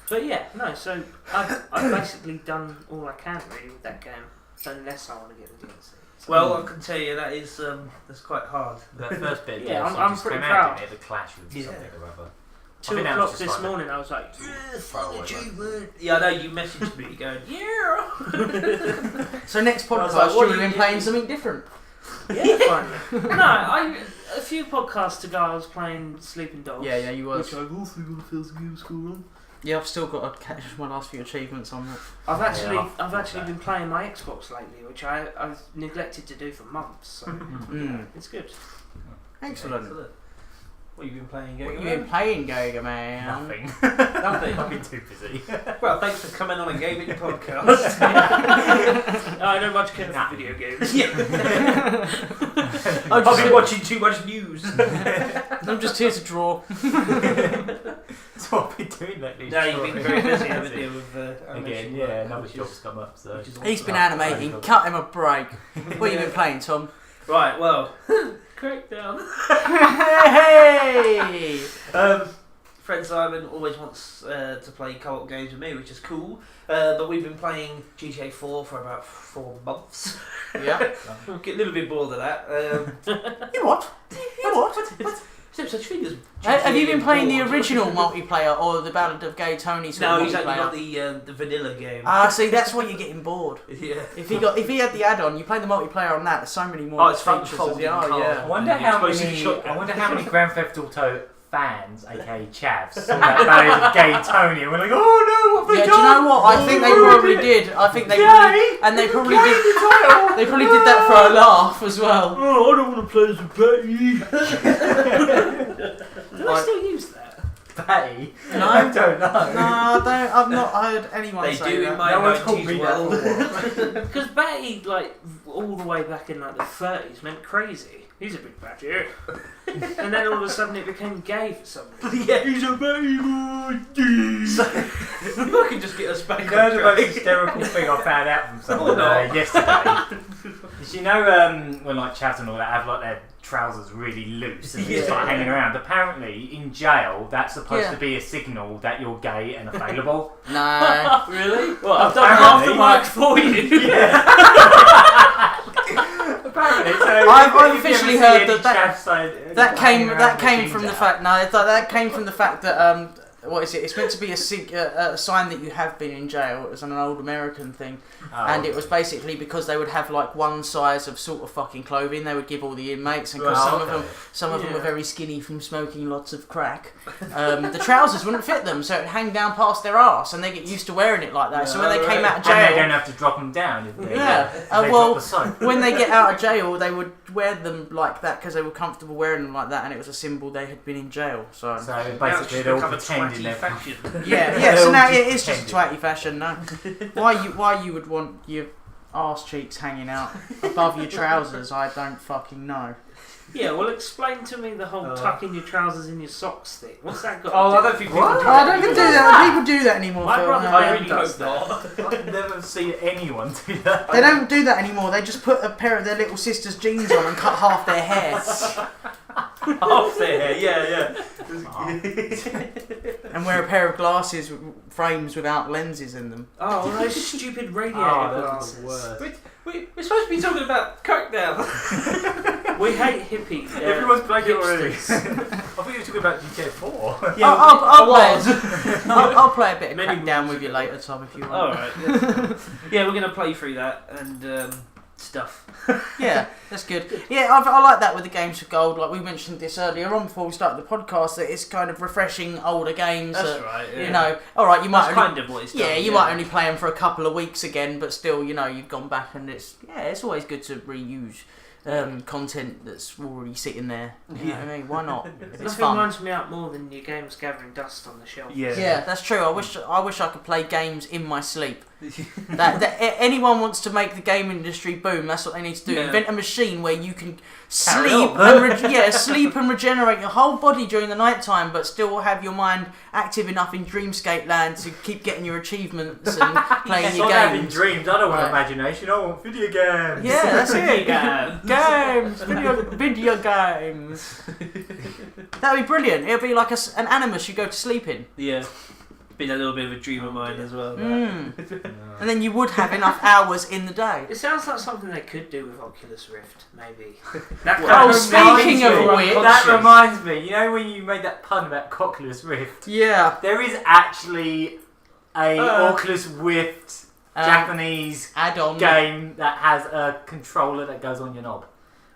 But yeah, no. So I've basically done all I can really with that game, unless I want to get the DLC. So Well, I can tell you that is that's quite hard. That first bit, Yeah, DLC I'm just pretty came proud. out, didn't it? The clash with Yeah. something or other. 2 that was o'clock just this like a- morning, I was like, Yeah, I know you messaged me going, yeah. So next I was podcast, like, what you would do have been you- playing something different. yeah, fun. No, a few podcasts ago I was playing Sleeping Dogs. Yeah, you was. Which I've also got a first game score on. Yeah, I've still got to catch my last few achievements on that. I've actually Yeah, I've actually been playing my Xbox lately, which I've neglected to do for months. So it's good. Excellent. What have you been playing, What Gaga? you been playing, Gaga Man? Nothing. Nothing. I've been too busy. Well, thanks for coming on a gaming podcast. I don't much care for video games. I've been watching too much news. I'm just here to draw. That's what I've been doing lately. No, you've been very busy, haven't you, with Again, animation yeah, work, another which job's is- come up, so. which is He's awesome. been animating. Cut him a break. What have you been playing, Tom? Right, well, Crackdown. Hey! friend Simon always wants to play co-op games with me, which is cool. But we've been playing GTA 4 for about 4 months. Yeah. Get a little bit bored of that. You what? You what? There's no such thing as. Have you been playing the bored. original multiplayer or the Ballad of Gay Tony sort No, of he's only multiplayer? got the vanilla game. See, that's why you're getting bored. Yeah. If he had the add-on, you play the multiplayer on that. There's so many more. Oh, it's fun features. folding Oh, cars. yeah. I wonder how Explosive many. shotgun. I wonder how many Grand Theft Auto fans, aka chavs, saw that Ballad of Gay Tony and were like, "Oh no, what have Yeah, they do you done? know what? I think they Oh, probably ruined it. did. I think they Gay? probably, and they probably Gay did. the title. They probably did that for a laugh as well. Oh, I don't want to play as a Betty. Do I still use that? Batty? No. I don't know. No, I don't. I've not heard anyone They say do that. in my No one's called 90s me world. that. Because Batty, like, all the way back in like the 30s, meant crazy. He's a big Batty. And then all of a sudden it became gay for some reason. Yeah, he's a baby boy. So, I can just get us back You on know the most track. hysterical thing I found out from someone no. yesterday? Is you know when like chavs and all that have like their trousers really loose and just like hanging around? Apparently in jail that's supposed to be a signal that you're gay and available. No. Really? Well, I've done half the Apparently. work for you. Apparently, so I've if you officially ever see heard any that chavs saying, That hanging came. around That with came jeans from the out. fact. No, that came from the fact that what is it? It's meant to be a sign that you have been in jail. It was an old American thing, Oh, and it was basically because they would have like one size of sort of fucking clothing they would give all the inmates, and because some of them were very skinny from smoking lots of crack, the trousers wouldn't fit them, so it'd hang down past their arse, and they get used to wearing it like that. So when they came out of and they jail, don't have to drop them down. If they, Yeah. if Uh, they well, drop the soap. when they get out of jail, they would wear them like that because they were comfortable wearing them like that, and it was a symbol they had been in jail. So So Now it's basically, just they're all become a pretending twatty they're fashion. yeah. So They're now all it just is just pretending. twatty fashion. No, why you would want your arse cheeks hanging out above your trousers? I don't fucking know. Yeah, well, explain to me the whole tucking your trousers in your socks thing. What's that got Oh, to I do? don't think people What? do Oh, I don't think do that. People do that anymore. My Phil. brother No. I really does hope not. I've never seen anyone do that. They don't do that anymore. They just put a pair of their little sister's jeans on and cut half their hair Half there, yeah. and wear a pair of glasses with frames without lenses in them. Oh, those stupid radiator Oh, glasses. that's the worst. We're supposed to be talking about coke now. We hate hippies. Everyone's playing it already. I hipsters. thought you were talking about GTA 4. Yeah, I'll play a bit of Many Crackdown moons with you ago. later, Tom, if you want. Alright. Yeah, we're going to play through that and stuff. Yeah, that's good. Yeah, I like that with the games for gold. Like we mentioned this earlier on before we started the podcast, that it's kind of refreshing older games. That's that, right. Yeah. You know, all right, you might That's only, kind of what it's done. yeah, you might only play them for a couple of weeks again, but still, you know, you've gone back and it's always good to reuse content that's already sitting there. You know what I mean? Why not? It's Nothing fun. winds me up more than your games gathering dust on the shelf. Yeah, that's true. I wish I could play games in my sleep. that anyone wants to make the game industry boom, that's what they need to do. Yeah. Invent a machine where you can Carry sleep on. sleep and regenerate your whole body during the night time, but still have your mind active enough in Dreamscape land to keep getting your achievements and playing It's your not having games. dreams. I don't want Right. imagination. I want video games. Yeah, that's it. Games. Video games. That'd be brilliant. It'd be like an animus you go to sleep in. Yeah. Been a little bit of a dream of mine as well. And then you would have enough hours in the day. It sounds like something they could do with Oculus Rift, maybe. That Oh, kind of speaking of reminds me- which- that reminds me. You know when you made that pun about Oculus Rift? Yeah. There is actually a Oculus Rift Japanese add-on game that has a controller that goes on your knob.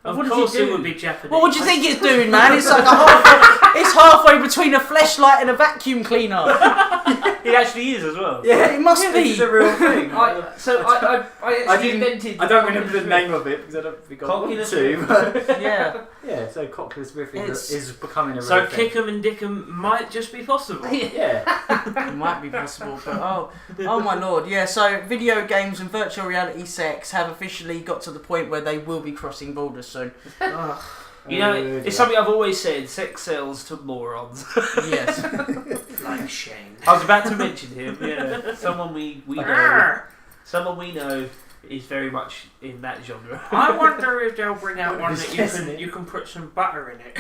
Of What did course you it do? would be Japanese. What would you think it's doing, man? It's like it's halfway between a fleshlight and a vacuum cleaner. It actually is as well. Yeah, it must This be. is a real thing. I actually invented. I don't remember the name of it because I don't think I want Oculus to. Rift. But Yeah. yeah, so Oculus Rift It's- is becoming a real So thing. Kick'em and Dick'em might just be possible. Yeah. It might be possible, but oh my lord, yeah. So video games and virtual reality sex have officially got to the point where they will be crossing borders soon. Ugh. You know, it's something I've always said. Sex sells to morons. Yes. Like Shane. I was about to mention him. Yeah, someone we know. Arr! Someone we know is very much in that genre. I wonder if they'll bring out one that Isn't you can put some butter in it.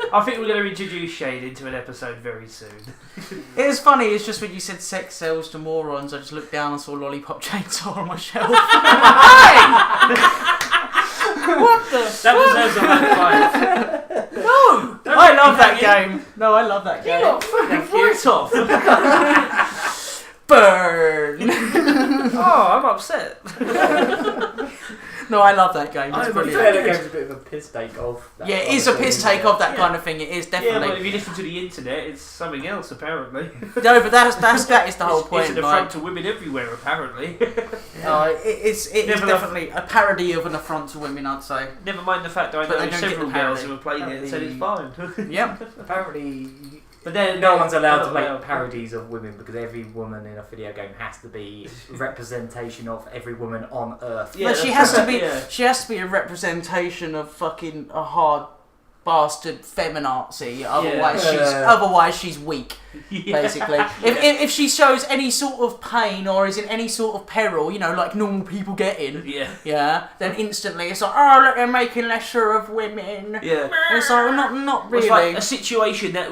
I think we're going to introduce Shane into an episode very soon. It was funny, it's just when you said sex sells to morons, I just looked down and saw Lollipop Chainsaw on my shelf. What the? That deserves a high five. No! I love that game. No, I love that You game. got fucking right off. Burn! Oh, I'm upset. No, I love that game. It's I brilliant. prefer the game's a bit of a piss take of. That Yeah, it kind is of a piss thing, take isn't of that Yeah. kind of thing. It is Yeah, definitely. but if you listen to the internet, it's something else apparently. No, but that is the whole point. It's an like, affront to women everywhere apparently. it's Never definitely a parody of an affront to women, I'd say. Never mind the fact that I But they know don't get several the girls parody. who have played it and said it's fine. Yep. Apparently, But then no one's allowed to not make allowed. parodies of women because every woman in a video game has to be representation of every woman on Earth. Yeah, But she that's has to right, be. yeah. She has to be a representation of fucking a hard bastard feminazi. Otherwise, she's weak. Yeah. Basically, if she shows any sort of pain or is in any sort of peril, you know, like normal people get in, Yeah. then instantly it's like, oh look, they're making lesser of women. Yeah. And it's like, well, not It's really. like a situation that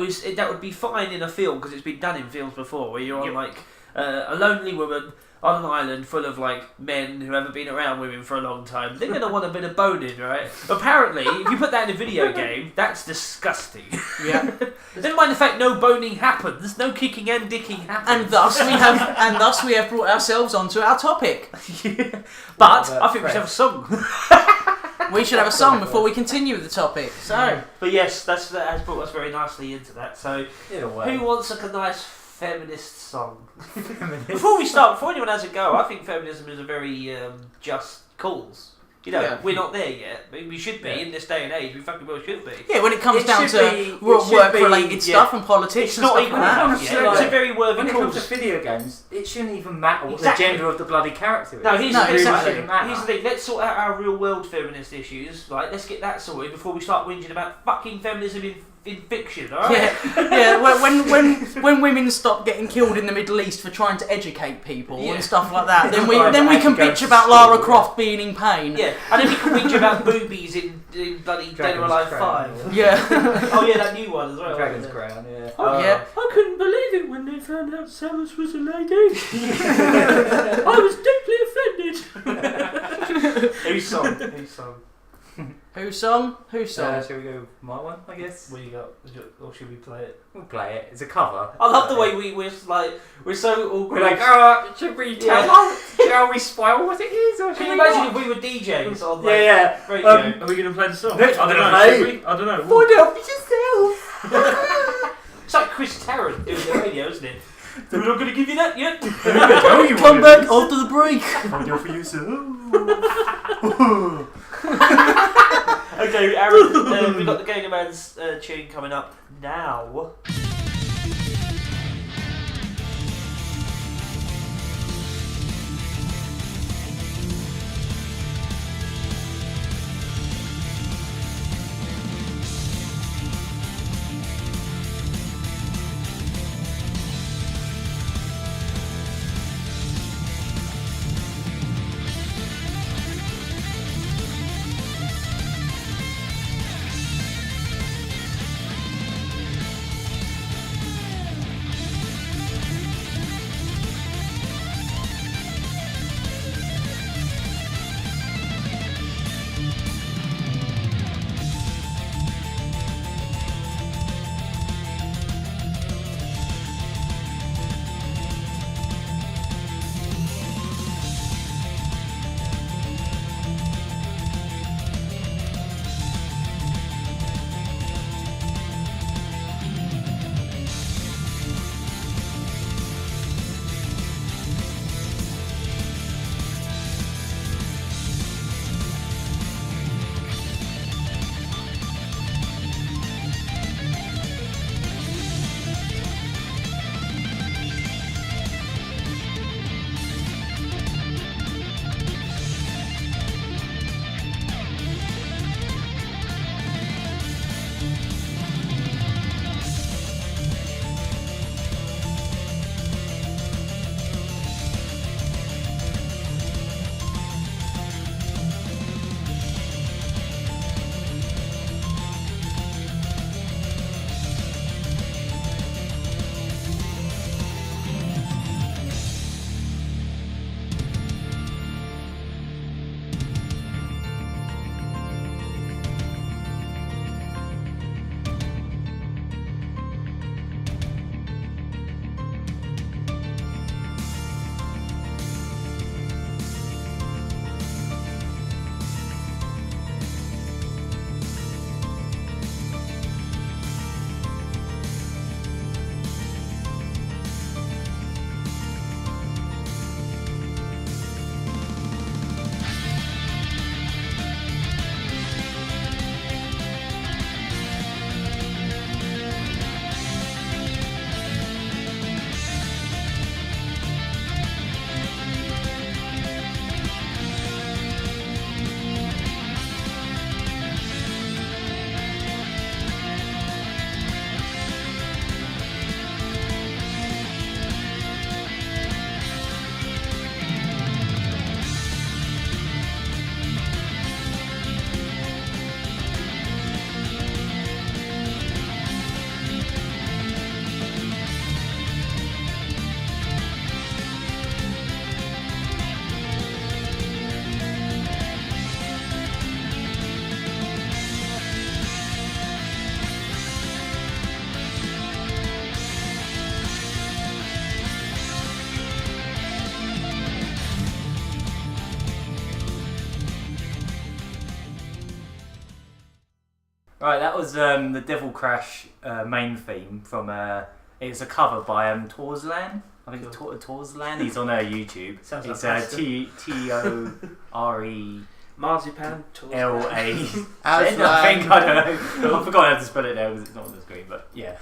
would be fine in a film because it's been done in films before, where you're on like a lonely woman on an island full of like men who haven't been around women for a long time. They're gonna want a bit of boning, right? Apparently, if you put that in a video game, that's disgusting. Yeah. Never mind the fact no boning happens, no kicking and dicking happens, And thus we have brought ourselves onto our topic. But I think we should have a song. We should have a song before we continue with the topic. So, But yes, that has brought us very nicely into that. So, In a way. who wants a nice feminist song? Before anyone has a go, I think feminism is a very just cause. You know, Yeah. we're not there yet. We should be in this day and age. We fucking well should be. yeah, when it comes It down should to be- it should work-related be- stuff and politics It's and not stuff even like that. comes yeah, to, it's a like, very worthy When it comes to cause. video games, it shouldn't even matter what Exactly. the gender of the bloody character is. No, here's No, the thing. exactly. It doesn't matter. Here's the thing. Let's sort out our real world feminist issues. Like, let's get that sorted before we start whinging about fucking feminism in fiction. All right? Yeah. When women stop getting killed in the Middle East for trying to educate people Yeah. and stuff like that, then we Right, can actually go bitch to about school, Lara yeah. Croft being in pain. Yeah, and then we can whinge about boobies in bloody Dead or Alive Dragon's 5. Yeah. Oh yeah, that new one as well. Dragon's wasn't it? Crown, yeah. Oh, Yeah. I couldn't believe it when they found out Samus was a lady. I was deeply offended. Whose song? Whose song? Whose song? Whose song? Shall we go with my one, I guess? What you got? Or should we play it? We'll play it. It's a cover. I love the way we're so awkward. We're like, oh, should we tell? Shall we spoil what it is? Or Can should you we imagine not? if we were DJs on like Yeah, yeah. radio? Are we going to play the song? No, I don't I'm know. gonna Should play. we? I don't know. Find out for yourself. It's like Chris Tarrant doing the radio, isn't it? We're not going to give you that yet. Come back after the break. Find out for yourself. Okay, Aaron, we've got the Ganger Man's tune coming up now. Right, that was the Devil Crash main theme from. It's a cover by Torslan. I think it's Torslan. He's on YouTube. Sounds it's like Tore. Marzipan. LA. Aslan. I think, I don't know. I forgot how to spell it now because it's not on the screen, but yeah.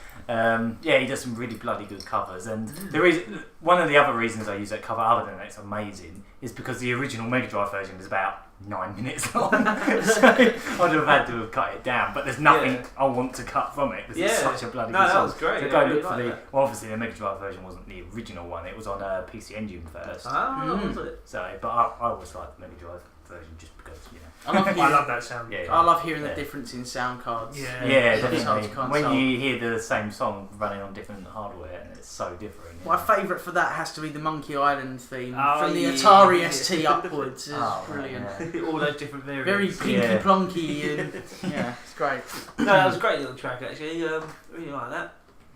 He does some really bloody good covers, and there is one of the other reasons I use that cover, other than that it's amazing, is because the original Mega Drive version is about 9 minutes long. So I'd have had to have cut it down, but there's nothing I want to cut from it because it's such a bloody good song. That was great. So go look for the. Well, obviously the Mega Drive version wasn't the original one; it was on PC Engine first. Was it? So, but I always liked the Mega Drive version just because I love that sound. Yeah, I love hearing the difference in sound cards. Yeah, definitely. Console. When you hear the same song running on different hardware, and it's so different. My favourite for that has to be the Monkey Island theme from the yeah. Atari ST upwards. It's brilliant. Yeah. All those different Very variants. pinky plonky and it's great. No, that was a great little track actually. Really like that.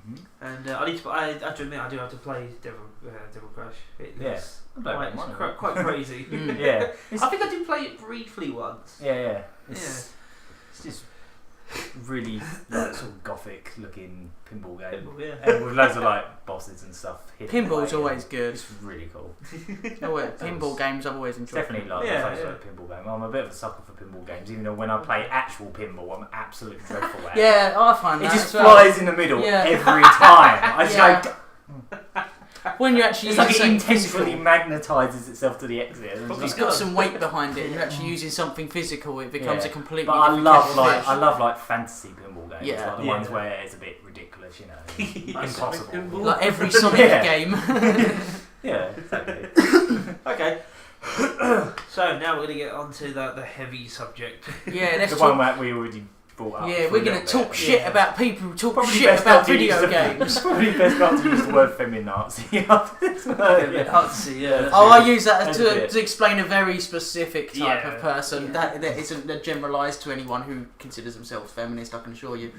Mhm. And I need to. I have to admit, I do have to play Devil Crash. It's quite crazy. Yeah. I think I did play it briefly once. Yeah. It's just really like sort of gothic looking pinball game. And with loads of like bosses and stuff. Pinball's always good. It's really cool. Pinball games I've always enjoyed. Definitely like my favourite pinball game. I'm a bit of a sucker for pinball games, even though when I play actual pinball, I'm absolutely dreadful at it. Yeah, I find that. It just flies in the middle every time. I just go. When you actually it's use like it something intentionally physical, magnetised itself to the exit. it's got some weight behind it. And you're actually using something physical. It becomes a completely. But I different love like fantasy pinball games. Yeah. Like the ones where it's a bit ridiculous, you know, impossible. like every Sonic game. Yeah, exactly. Okay. So now we're going to get on to the heavy subject. Yeah, let's the talk. one that we already brought up. Yeah, we're going to talk shit about people who talk Probably shit about video games. Probably best not to use the word feminazi. I use that to explain a very specific type of person that isn't generalised to anyone who considers themselves feminist, I can assure you.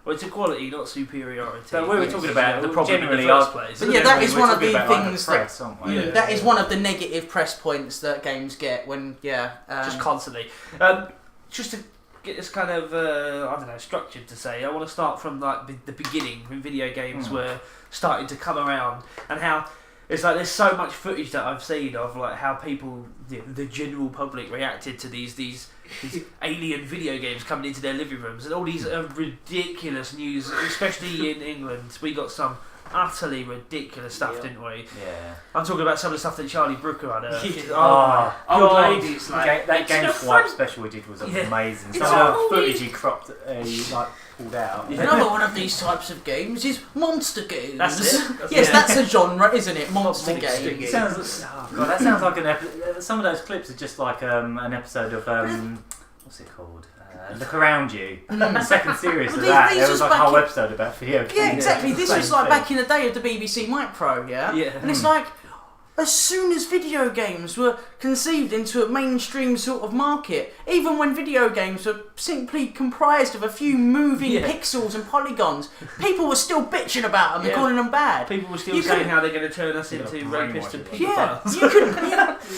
Well, it's equality, not superiority. So we were talking about the problem generally in the first place. But yeah, that is one of the things press, that is one of the negative press points that games get when just constantly. Just to get this kind of structured to say, I want to start from like the beginning when video games were starting to come around, and how it's like there's so much footage that I've seen of like how people, the general public, reacted to these alien video games coming into their living rooms, and all these ridiculous news, especially in England. We got some utterly ridiculous stuff, didn't we? Yeah. I'm talking about some of the stuff that Charlie Brooker unearthed. Old ladies like that game swipe special we did was amazing. Some of the footage he cropped, pulled out. Another one of these types of games is monster games. That's it. That's a genre, isn't it? Monster games. That sounds like an episode. Some of those clips are just like an episode of what's it called? Look Around You. The second series of that. There was like a whole episode about video games. Yeah, exactly. This was like back in the day of the BBC Micro, and it's like, as soon as video games were conceived into a mainstream sort of market, even when video games were simply comprised of a few moving pixels and polygons, people were still bitching about them and calling them bad. People were still saying how they're going to turn us into rapists and pedophiles. You could.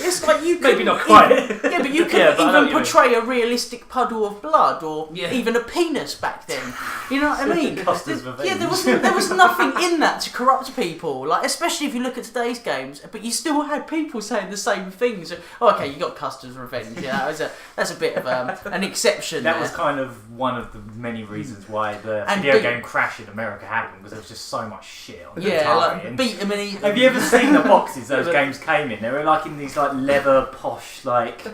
It's like you could. Maybe not quite. Yeah, but you could even portray a realistic puddle of blood, or even a penis back then. You know what I mean? There was nothing in that to corrupt people. Like, especially if you look at today's games, but you still had people saying the same things. Oh, okay, you got Custer's Revenge. Yeah, that's a bit of an exception. That was kind of one of the many reasons why the video game crash in America happened, because there was just so much shit on the like beat 'em and have you ever seen the boxes those games came in? They were like in these like leather posh like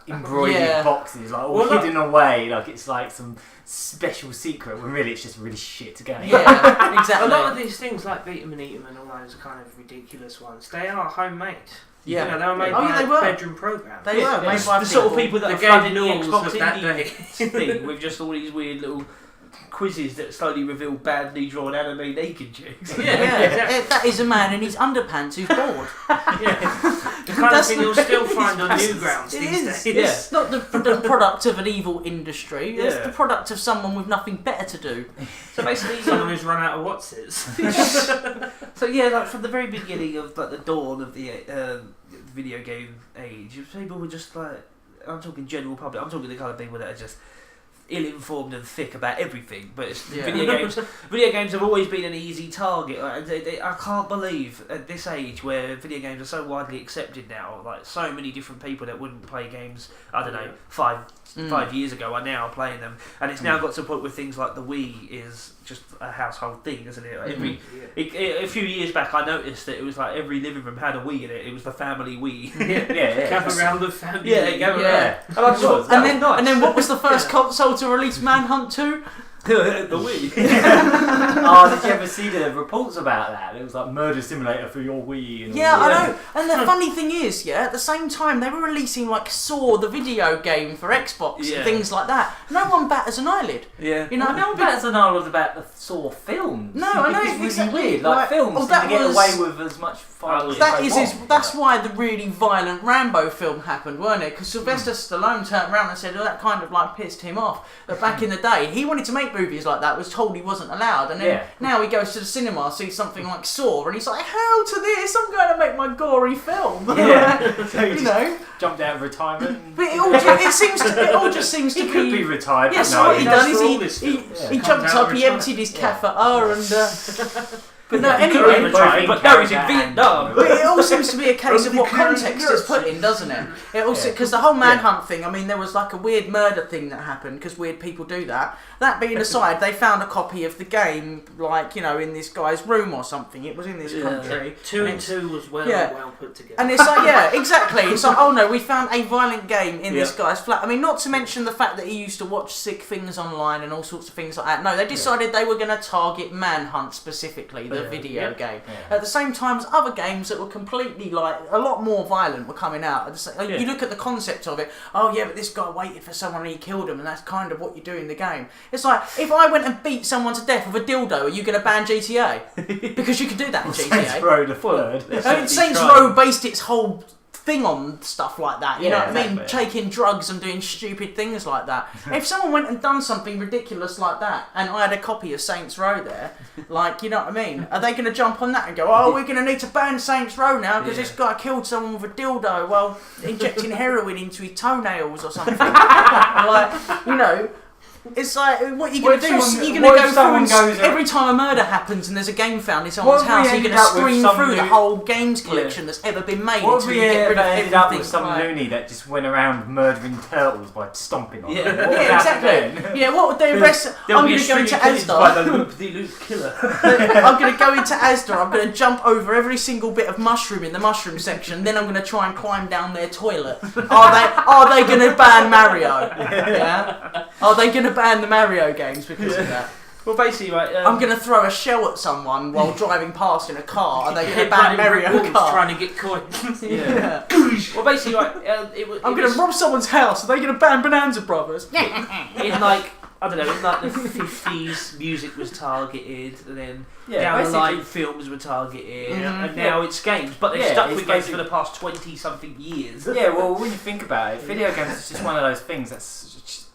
embroidered boxes, like all hidden away, like it's like some special secret when really it's just really shit game. Yeah, exactly. A lot of these things like Beat 'em and Eat 'em and all those kind of ridiculous ones, they are homemade. Yeah, they were made by a bedroom program. They were made by the sort of people that the are flooding the game Xbox of that day thing with just all these weird little quizzes that slowly reveal badly drawn anime naked chicks. That is a man in his underpants who's bored. The kind of thing you'll still find on Newgrounds these days. It's not the product of an evil industry. It's the product of someone with nothing better to do. So basically, someone who's run out of what's-its. So like from the very beginning of like the dawn of the video game age, people were just like, I'm talking general public. I'm talking the kind of people that are just ill-informed and thick about everything, but video games have always been an easy target. I can't believe at this age where video games are so widely accepted now, like so many different people that wouldn't play games, I don't know, 5 years ago are now playing them, and it's now got to a point where things like the Wii is just a household thing, isn't it? Like a few years back I noticed that it was like every living room had a Wii in it. It was the family Wii. Gather around the family. And then what was the first console to release Manhunt 2? The Wii. Did you ever see the reports about that? It was like murder simulator for your Wii. And I know. And the funny thing is, at the same time they were releasing like Saw the video game for Xbox and things like that. No one batters an eyelid. Yeah. You know, no one batters an eyelid about the Saw films. No, I know. It's really weird. Like films seem to get away with as much violence. That's why the really violent Rambo film happened, weren't it? Because Sylvester Stallone turned around and said, that kind of like pissed him off. But back in the day, he wanted to make movies like that, was told he wasn't allowed, and then now he goes to the cinema, sees something like Saw, and he's like, hell to this, I'm going to make my gory film. So you know, jumped out of retirement. But it all just seems to he could be retired. Yeah, so what he done is he jumped up, he emptied his catheter, and but no, anyway, but no, he's in Vietnam. But it all seems to be a case of what context is put in, doesn't it? It also, because the whole manhunt thing, I mean, there was like a weird murder thing that happened, because weird people do that. That being aside, they found a copy of the game, like, in this guy's room or something. It was in this country. 2 and 2 was well put together. And it's like, exactly. It's like, oh no, we found a violent game in this guy's flat. I mean, not to mention the fact that he used to watch sick things online and all sorts of things like that. No, they decided they were going to target Manhunt specifically, the video game. At the same time as other games that were completely, like, a lot more violent were coming out. You look at the concept of it, but this guy waited for someone and he killed him, and that's kind of what you do in the game. It's like, if I went and beat someone to death with a dildo, are you going to ban GTA? Because you can do that in GTA. Saints Row the Third. Saints Row based its whole thing on stuff like that, you know what I mean? Taking drugs and doing stupid things like that. If someone went and done something ridiculous like that, and I had a copy of Saints Row there, like, you know what I mean? Are they going to jump on that and go, we're going to need to ban Saints Row now because this guy killed someone with a dildo while injecting heroin into his toenails or something? It's like, what are you going to do? You're going to go through every time a murder happens and there's a game found in someone's house, you're going to screen through the whole games collection that's ever been made until you get rid of everything. Ended up with some loony that just went around murdering turtles by stomping on them. Exactly. What would they arrest? I'm going to go into Asda. I'm going to go into Asda. I'm going to jump over every single bit of mushroom in the mushroom section. Then I'm going to try and climb down their toilet. Are they going to ban Mario? Are they going to ban the Mario games because of that? Well, basically, right. I'm going to throw a shell at someone while driving past in a car. Are they going to ban Mario Kart? Trying to get coins. Well, basically, right. I'm going to rob someone's house. Are they going to ban Bonanza Brothers? In like, I don't know, in like the 50s, music was targeted, and then down the line, films were targeted, and now it's games. But they've stuck with games for the past 20-something years. Yeah, well, when you think about it, video games is just one of those things that's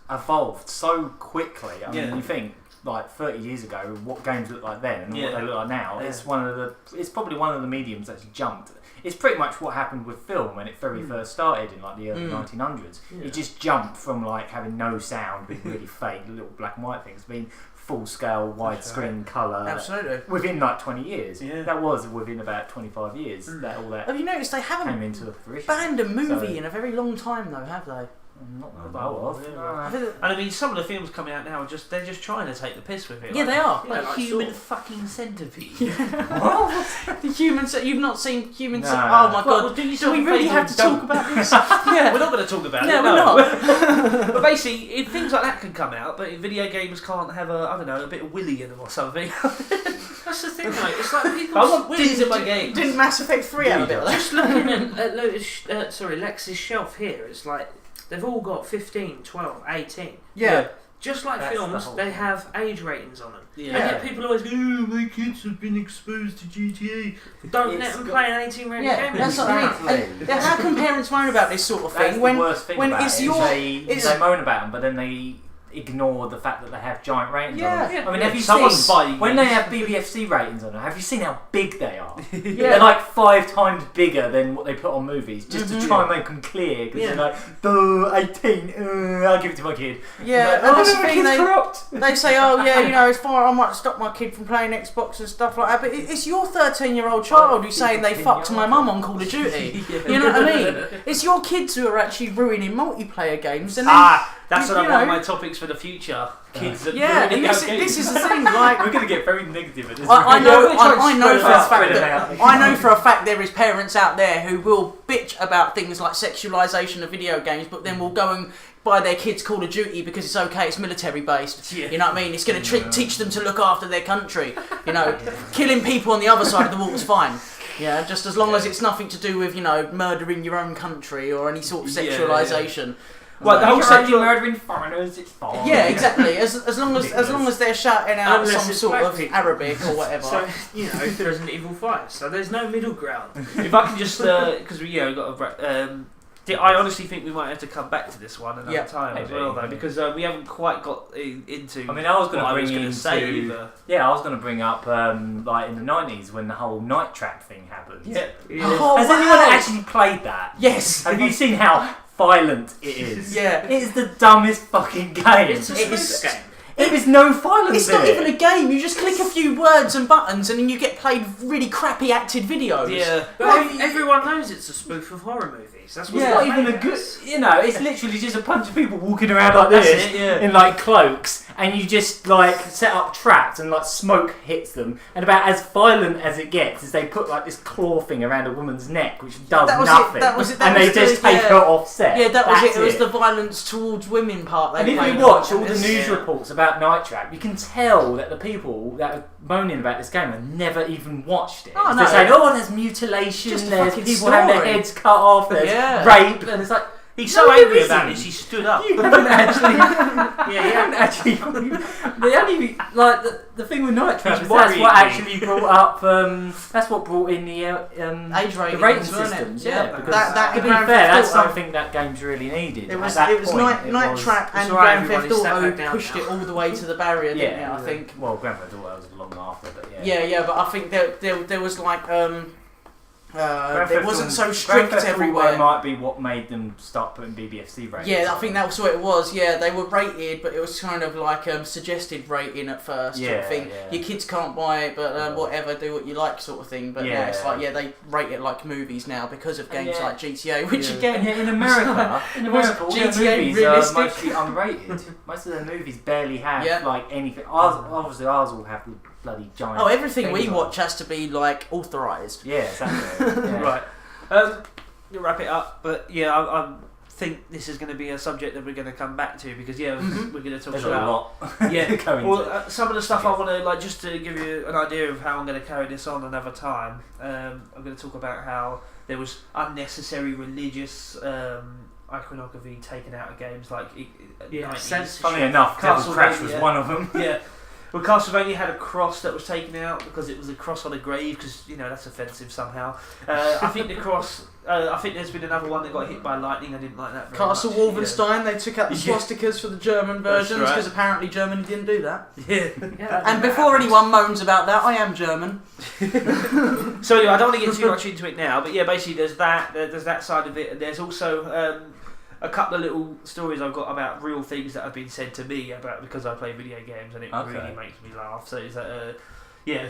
evolved so quickly. I mean, you think like 30 years ago, what games look like then and what they look like now. It's probably one of the mediums that's jumped. It's pretty much what happened with film when it very first started in like the early 1900s. It just jumped from like having no sound, being really fake, little black and white things, being full scale, widescreen colour. Absolutely. Within like 20 years. That was within about 25 years. That all that. Have you noticed they haven't came into fruition. banned a movie in a very long time though, have they? Not that I know of. And I mean, some of the films coming out now they're just trying to take the piss with it. Yeah, they are. Like Human fucking Centipede. The Human You've not seen Human Centipede? No. Oh my god. Do we really have to talk about this? We're not going to talk about it. No, we're not. But basically, things like that can come out, but video games can't have a bit of willy in them or something. That's the thing, like, it's like people. I want willies in my game. Didn't Mass Effect 3 have a bit of that? Just looking at Lex's shelf here, it's like they've all got 15, 12, 18. Yeah. Just like That's films, they have age ratings on them. Yeah. And yet people always go, my kids have been exposed to GTA. Don't let them play an 18 rated game. That's what I mean. And how can parents moan about this sort of thing That's the worst thing when about it's it, your... they moan about them, but then they ignore the fact that they have giant ratings on them. Yeah. I mean, have you Someone's seen buying when these. they have BBFC ratings on them? Have you seen how big they are? Yeah. They're like 5 times bigger than what they put on movies, just to try and make them clear. Because they're like, boo, 18, I'll give it to my kid. Yeah, Like, and that's the my thing, kid's corrupt. they say, oh yeah, you know, it's fine, I might stop my kid from playing Xbox and stuff like that, but it's your 13-year-old child who's saying they fucked my mum on Call of Duty. You know what I mean? It's your kids who are actually ruining multiplayer games, and then, that's you one of know, my topics for the future. Kids that yeah, ruining and our this is games. the thing, like, We're going to get very negative at this. I know for a fact Spread it that out. I know for a fact there is parents out there who will bitch about things like sexualisation of video games, but then will go and buy their kids Call of Duty because it's okay, it's military based. Yeah. You know what I mean? It's going to teach them to look after their country. You know, killing people on the other side of the wall is fine. Yeah, just as long as it's nothing to do with, you know, murdering your own country or any sort of sexualisation. Well, the whole you're sexual murdering foreigners, it's fine. Yeah, exactly. As long as they're shouting out Unless some it's sort black of people. Arabic or whatever. So, you know, Resident Evil 5. So there's no middle ground. If I can just, because we got a. I honestly think we might have to come back to this one another time as maybe. well, though, because we haven't quite got into. I mean, I was going what to bring was gonna into say either. I was going to bring up like in the 90s when the whole night trap thing happened. Yeah. Oh, Has wow. anyone actually played that? Yes. Have you seen how violent it is? Yeah. It is the dumbest fucking game. It's a spoof game. There is no violence It's in not it. even a game. You just click a few words and buttons, and then you get played really crappy acted videos. Yeah. But everyone knows it's a spoof of horror movies. That's what It's not even a good. You know, it's literally just a bunch of people walking around like That's this it, yeah. in like cloaks, and you just like set up traps, and like smoke hits them. And about as violent as it gets is they put like this claw thing around a woman's neck, which does That was it, nothing. that was it, that and was they just the- take yeah. her off set. Yeah, that was That's it. It was the violence towards women part. They And if played you on. watch all the It's- news reports about Night Trap, you can tell that the people that are moaning about this game have never even watched it. Oh, They're no. saying, oh, there's mutilation, Just a there's fucking people having their story. heads cut off, there's Yeah. rape, and it's like, He's so No, there angry about isn't. this, he stood up. you haven't actually, Yeah, you haven't actually, they only, like, the thing with Night Trap He's is that's worrying what me. actually brought up, that's what brought in the Age the ratings, rating wasn't it? systems, Yeah, yeah. Because that to be Grand fair, Theft that's Auto- something that games really needed. It was At that it was point, Night was- Trap and It's all right, Grand Theft everybody, step Auto back down pushed now. it all the way to the barrier, didn't Yeah. it? I think. Well, Grand Theft Auto was long after, but yeah. Yeah, but I think there was like Grand it Theft wasn't Auto- so strict Grand Theft Auto everywhere. might be what made them start putting BBFC ratings. Yeah, I on. think that's what it was. Yeah, they were rated, but it was kind of like suggested rating at first. sort of Yeah, thing. yeah. Your kids can't buy it, but whatever, do what you like, sort of thing. But now it's Yeah. like they rate it like movies now because of games Yeah. like GTA, which Yeah. And again, yet in America, Was all GTA their movies realistic? are mostly unrated. Most of their movies barely have Yeah. like anything. Ours will have the bloody giant. everything we things on. watch has to be like authorized. Yeah, exactly. Yeah. Right. To wrap it up, but yeah, I think this is going to be a subject that we're going to come back to because we're going to talk There's a about. lot. Yeah, going well, to. some of the stuff I want to like just to give you an idea of how I'm going to carry this on another time. I'm going to talk about how there was unnecessary religious iconography taken out of games like Yeah, 90s. censorship. Funny enough, Devil's Crash was Castlevania. one of them. Yeah. Well, Castlevania had a cross that was taken out because it was a cross on a grave because that's offensive somehow. I think the cross. I think there's been another one that got hit by lightning. I didn't like that very Castle much. Wolfenstein, they took out the Yeah. swastikas for the German That's versions right. because apparently Germany didn't do that. Yeah. Yeah, And before anyone moans about that, I am German. So anyway, I don't want to get too much into it now, but yeah, basically there's that side of it, and there's also a couple of little stories I've got about real things that have been said to me about because I play video games, and it really makes me laugh. So is that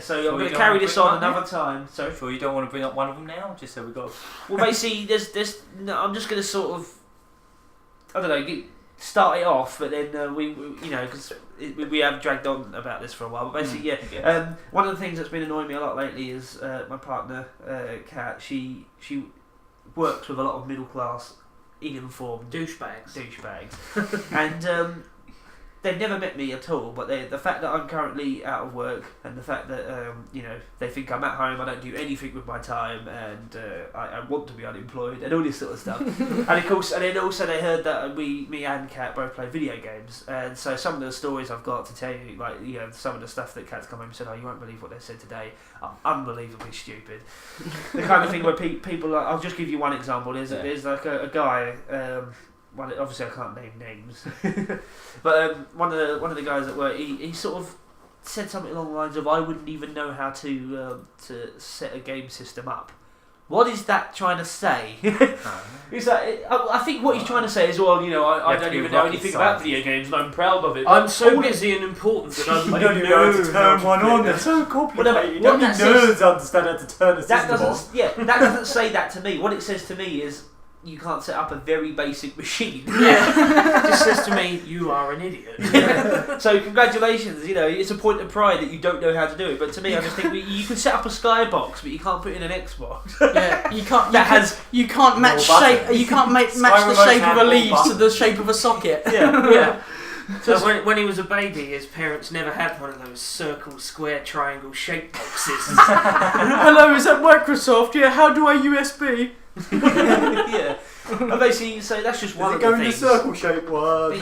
so Sure I'm you going to don't carry want to this bring on one another time. So Sure, you don't want to bring up one of them now, just so we got. well, basically there's no, I'm just going to sort of I don't know start it off, but then we because we have dragged on about this for a while. But basically, one of the things that's been annoying me a lot lately is my partner, Kat. She works with a lot of middle class, ill-informed douchebags, and they've never met me at all. But the fact that I'm currently out of work, and the fact that they think I'm at home, I don't do anything with my time, and I want to be unemployed, and all this sort of stuff. And of course, and then also they heard that me and Kat both play video games, and so some of the stories I've got to tell you, like some of the stuff that Kat's come home and said, "Oh, you won't believe what they said today," are unbelievably stupid. The kind of thing where people, I'll just give you one example. There's like a guy. well, obviously I can't name names, but one of the guys at work, he sort of said something along the lines of, "I wouldn't even know how to set a game system up." What is that trying to say? Is that? I think what he's trying to say is, well, I don't even know anything about video games, and I'm proud of it. I'm so busy and important that I don't even know how to turn one on. They're so complicated. Only nerds understand how to turn a system on. That doesn't say that to me. What it says to me is, you can't set up a very basic machine. Yeah. It just says to me, you are an idiot. Yeah. So congratulations, it's a point of pride that you don't know how to do it. But to me, I just think you can set up a Skybox, but you can't put in an Xbox. Yeah, you can't. You can't match shape. You can't match the shape of a leaf to the shape of a socket. Yeah, yeah. So when he was a baby, his parents never had one of those circle, square, triangle shaped boxes. Hello, is that Microsoft? Yeah, how do I USB? Yeah. And basically, so that's just one of the things. Go in the circle shaped one.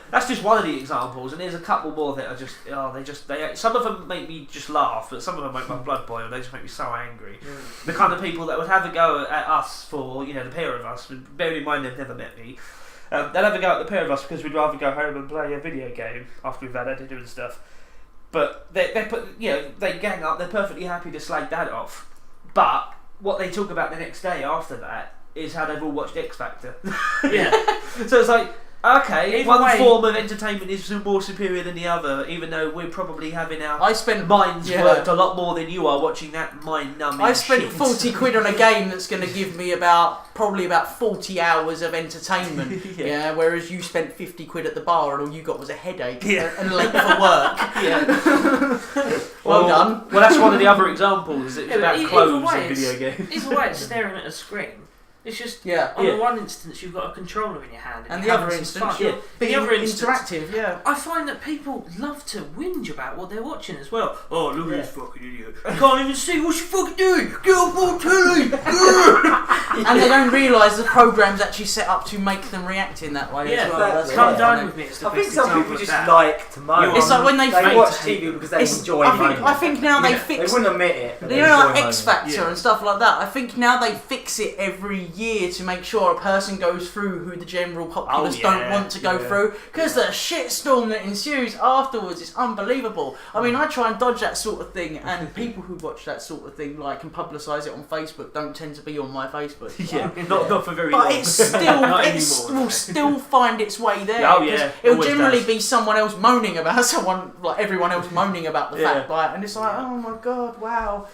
That's just one of the examples, and there's a couple more that are some of them make me just laugh, but some of them make my blood boil. They just make me so angry. The kind of people that would have a go at us for, the pair of us. Bearing in mind they've never met me. They'll have a go at the pair of us because we'd rather go home and play a video game after we've had our dinner and stuff. But they gang up. They're perfectly happy to slag that off. But what they talk about the next day after that is how they've all watched X Factor. Yeah. So it's like, okay, Either one way, form of entertainment is more superior than the other, even though we're probably having our minds worked a lot more than you are watching that mind-numbing I spent shit. 40 quid on a game that's going to give me probably about 40 hours of entertainment. Yeah. Whereas you spent 50 quid at the bar and all you got was a headache and late for work. Yeah. Well done. Well, that's one of the other examples. It's about clothes in video games. Either way, it's staring at a screen. It's just, on the one instance, you've got a controller in your hand. And the other instance, the other instance, interactive, I find that people love to whinge about what they're watching as well. Oh, look at this fucking idiot. You can't even see what you fucking doing. Get off my telly. And they don't realise the program's actually set up to make them react in that way as well. Come down with me. It's the I think best some people just like to moan. It's like when they watch TV because they enjoy moaning. I think now they fix. They wouldn't admit it. But like X Factor and stuff like that. I think now they fix it every year to make sure a person goes through who the general populace don't want to go through, because the shitstorm that ensues afterwards is unbelievable. I mean, I try and dodge that sort of thing, and people who watch that sort of thing and publicise it on Facebook don't tend to be on my Facebook. Not for very long. But it will still find its way there. Oh yeah, it'll generally be someone else moaning about someone, like everyone else moaning about the fact, and it's like, oh my god, wow.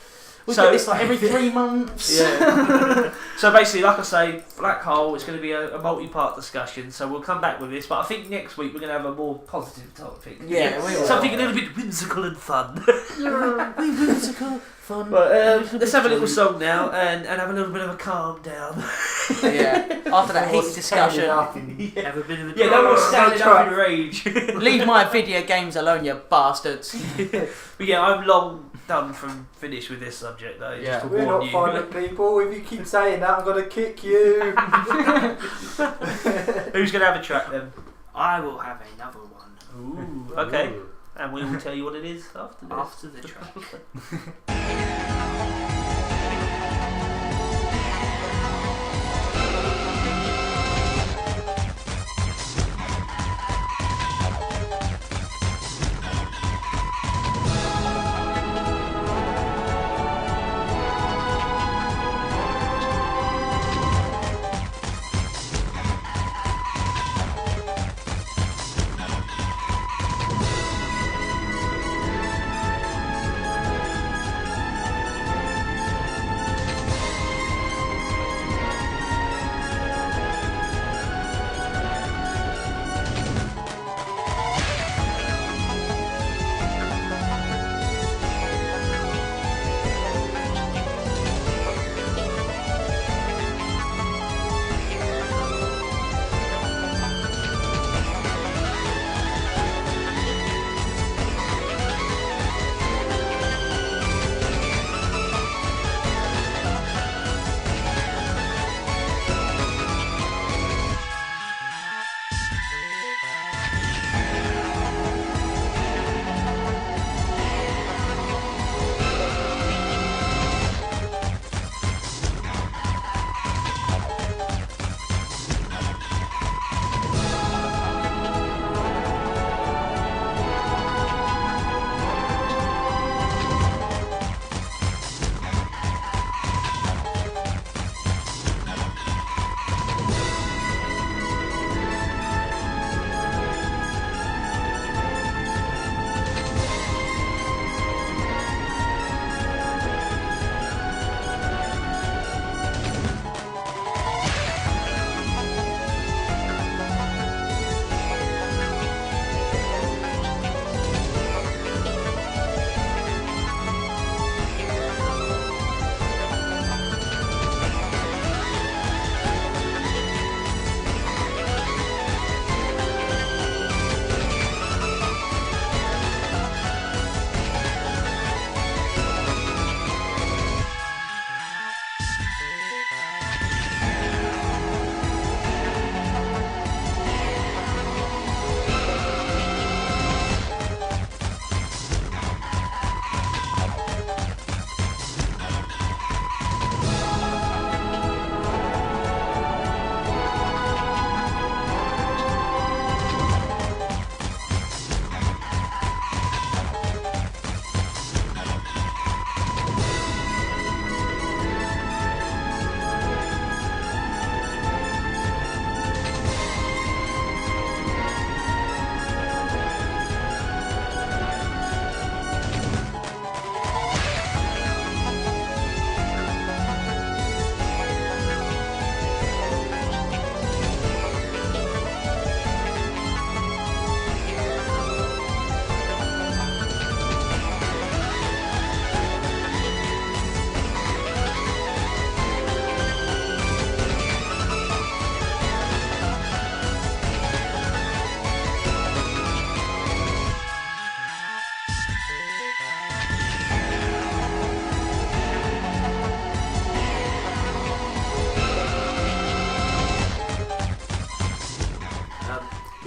We get this every 3 months. Yeah. So basically, like I say, Black Hole is going to be a multi-part discussion. So we'll come back with this, but I think next week we're going to have a more positive topic. Yeah, we will. Something a little bit whimsical and fun. Whimsical, fun. But let's have a little song now and have a little bit of a calm down. Yeah. After that heated discussion. Have a bit of a no more standing up in rage. Leave my video games alone, you bastards. But yeah, I'm long done from finish with this subject though. Yeah, just to we're warn not you. violent people. If you keep saying that, I'm going to kick you. Who's going to have a track then? I will have another one. Ooh, okay. And we will tell you what it is after this. After the track.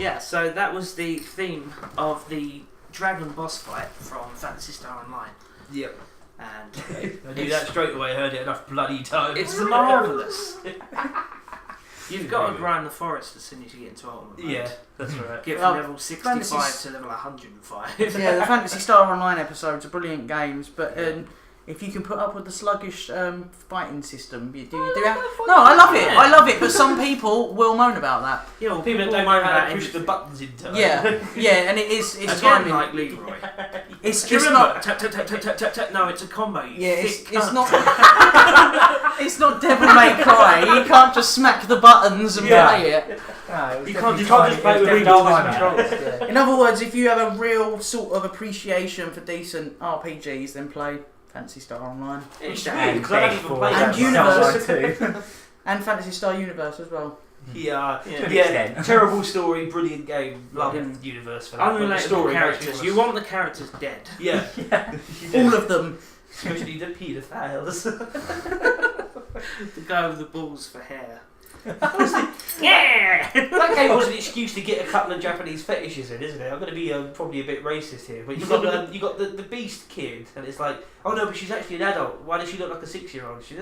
Yeah, so that was the theme of the dragon boss fight from Phantasy Star Online. Yep. And I knew that straight away. I heard it enough bloody times. it's marvellous. You've got to grind the forest as soon as you get into Ultimate Mode. Yeah, that's right. Get from level Fantasy 65 to level 105. Yeah, the Phantasy Star Online episodes are brilliant games, but if you can put up with the sluggish fighting system, you do have... No, I love it. I love it, but some people will moan about that. Yeah, well, People that don't know how to push the buttons into it. Yeah, and it's Again, timing. like Leroy. It's Do you just remember? not. Tap, tap, tap, tap, tap, tap, tap. No, it's a combo. You It's cunt. not. It's not Devil May Cry. You can't just smack the buttons and play it. No, You can't just play with redial controls. In other words, if you have a real sort of appreciation for decent RPGs, then play Phantasy Star Online It's And weird because I don't even play And that. Universe. too. and Phantasy Star Universe as well. Yeah, Yeah. yeah. Terrible story, brilliant game. Love Yeah. the universe for that. but the Unrelatable story characters. makes me You want the characters dead. Yeah. All of them. Especially the paedophiles. The guy with the balls for hair. Yeah! That game was an excuse to get a couple of Japanese fetishes in, isn't it? I'm going to be probably a bit racist here, but you got the Beast kid, and it's like, oh no, but she's actually an adult. Why does she look like a 6-year-old? She's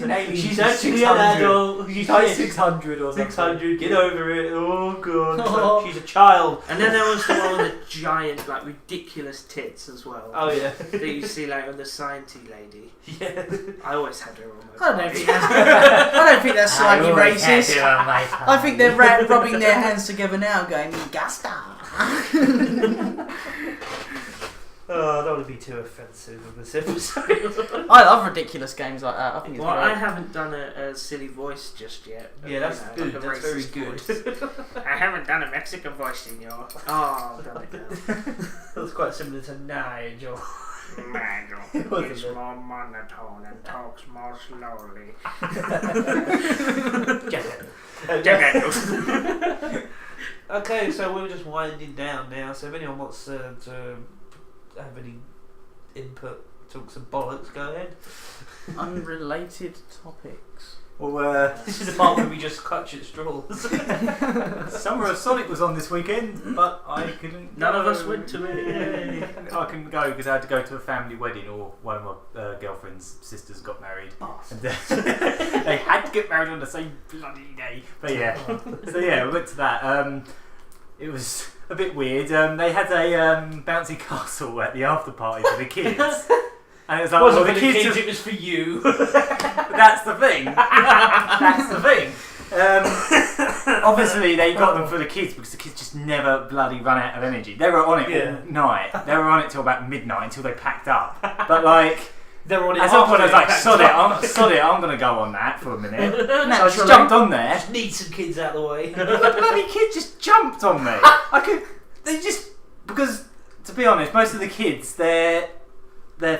an alien. She's actually an adult. She's like 600 or something. 600. Get over it. Oh god. She's a child. And then there was the one with the giant, like ridiculous tits as well. Oh yeah. That you see like on the Scientist lady. Yeah. I always had her on my I don't party. think that's slightly racist. I think they're rubbing their hands together now, going Gasta. Oh, I don't want to be too offensive with this episode. I love ridiculous games like that. I think it's Well, great. I haven't done a silly voice just yet. Yeah, that's You know, good. like a That's very racist good. voice. I haven't done a Mexican voice, senor. Oh, I've done it now. That's quite similar to Nigel. Nigel is more monotone and talks more slowly. Okay, so we're just winding down now. So if anyone wants to have any input, talk some bollocks, go ahead. Unrelated topics. Well, This is the part where we just clutch at straws. Summer of Sonic was on this weekend, but I couldn't. None go. of us went to it. Yay. I couldn't go because I had to go to a family wedding, or one of my girlfriend's sisters got married. And they had to get married on the same bloody day. But yeah, so yeah, we went to that. It was a bit weird. They had a bouncy castle at the after party for the kids. And it was like, Wasn't well, for the the kids kids, have- it was for you. That's the thing. That's the thing. Obviously, they got them for the kids because the kids just never bloody run out of energy. They were on it all night. They were on it till about midnight until they packed up. But like, They were on it at some point, I was like, after sod they it, I'm going to go on that for a minute. So I just Naturally. jumped on there. Just need some kids out of the way. The bloody kid just jumped on me. Because, to be honest, most of the kids, their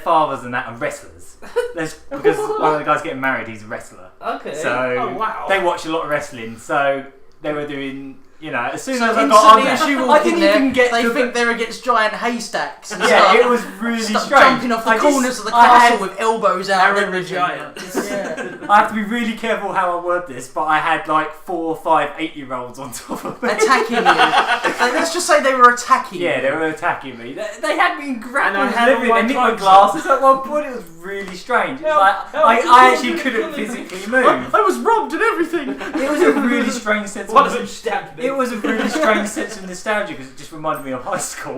fathers and that are wrestlers. Because one of the guys getting married, he's a wrestler. Okay. So oh wow. they watch a lot of wrestling, so they were doing, as soon as I Instantly got on there, as you I walk in didn't there, even get they to think they're against giant haystacks and yeah, stuff. it was really Start strange. jumping off the I corners just- of the I castle had- with elbows out and Aaron the everything. Giant. Yeah. I have to be really careful how I word this, but I had like 4 or 5 8-year-olds on top of me. Attacking you. Let's just say they were attacking you. Yeah, they were attacking me. They had me in grapples And I and had all everything. my They nicked my clothes glasses at one point. It was really strange. It was like, I actually couldn't physically move. I was robbed and everything. It was a really strange sense One of of them stabbed me. It was a really strange sense of nostalgia because it just reminded me of high school.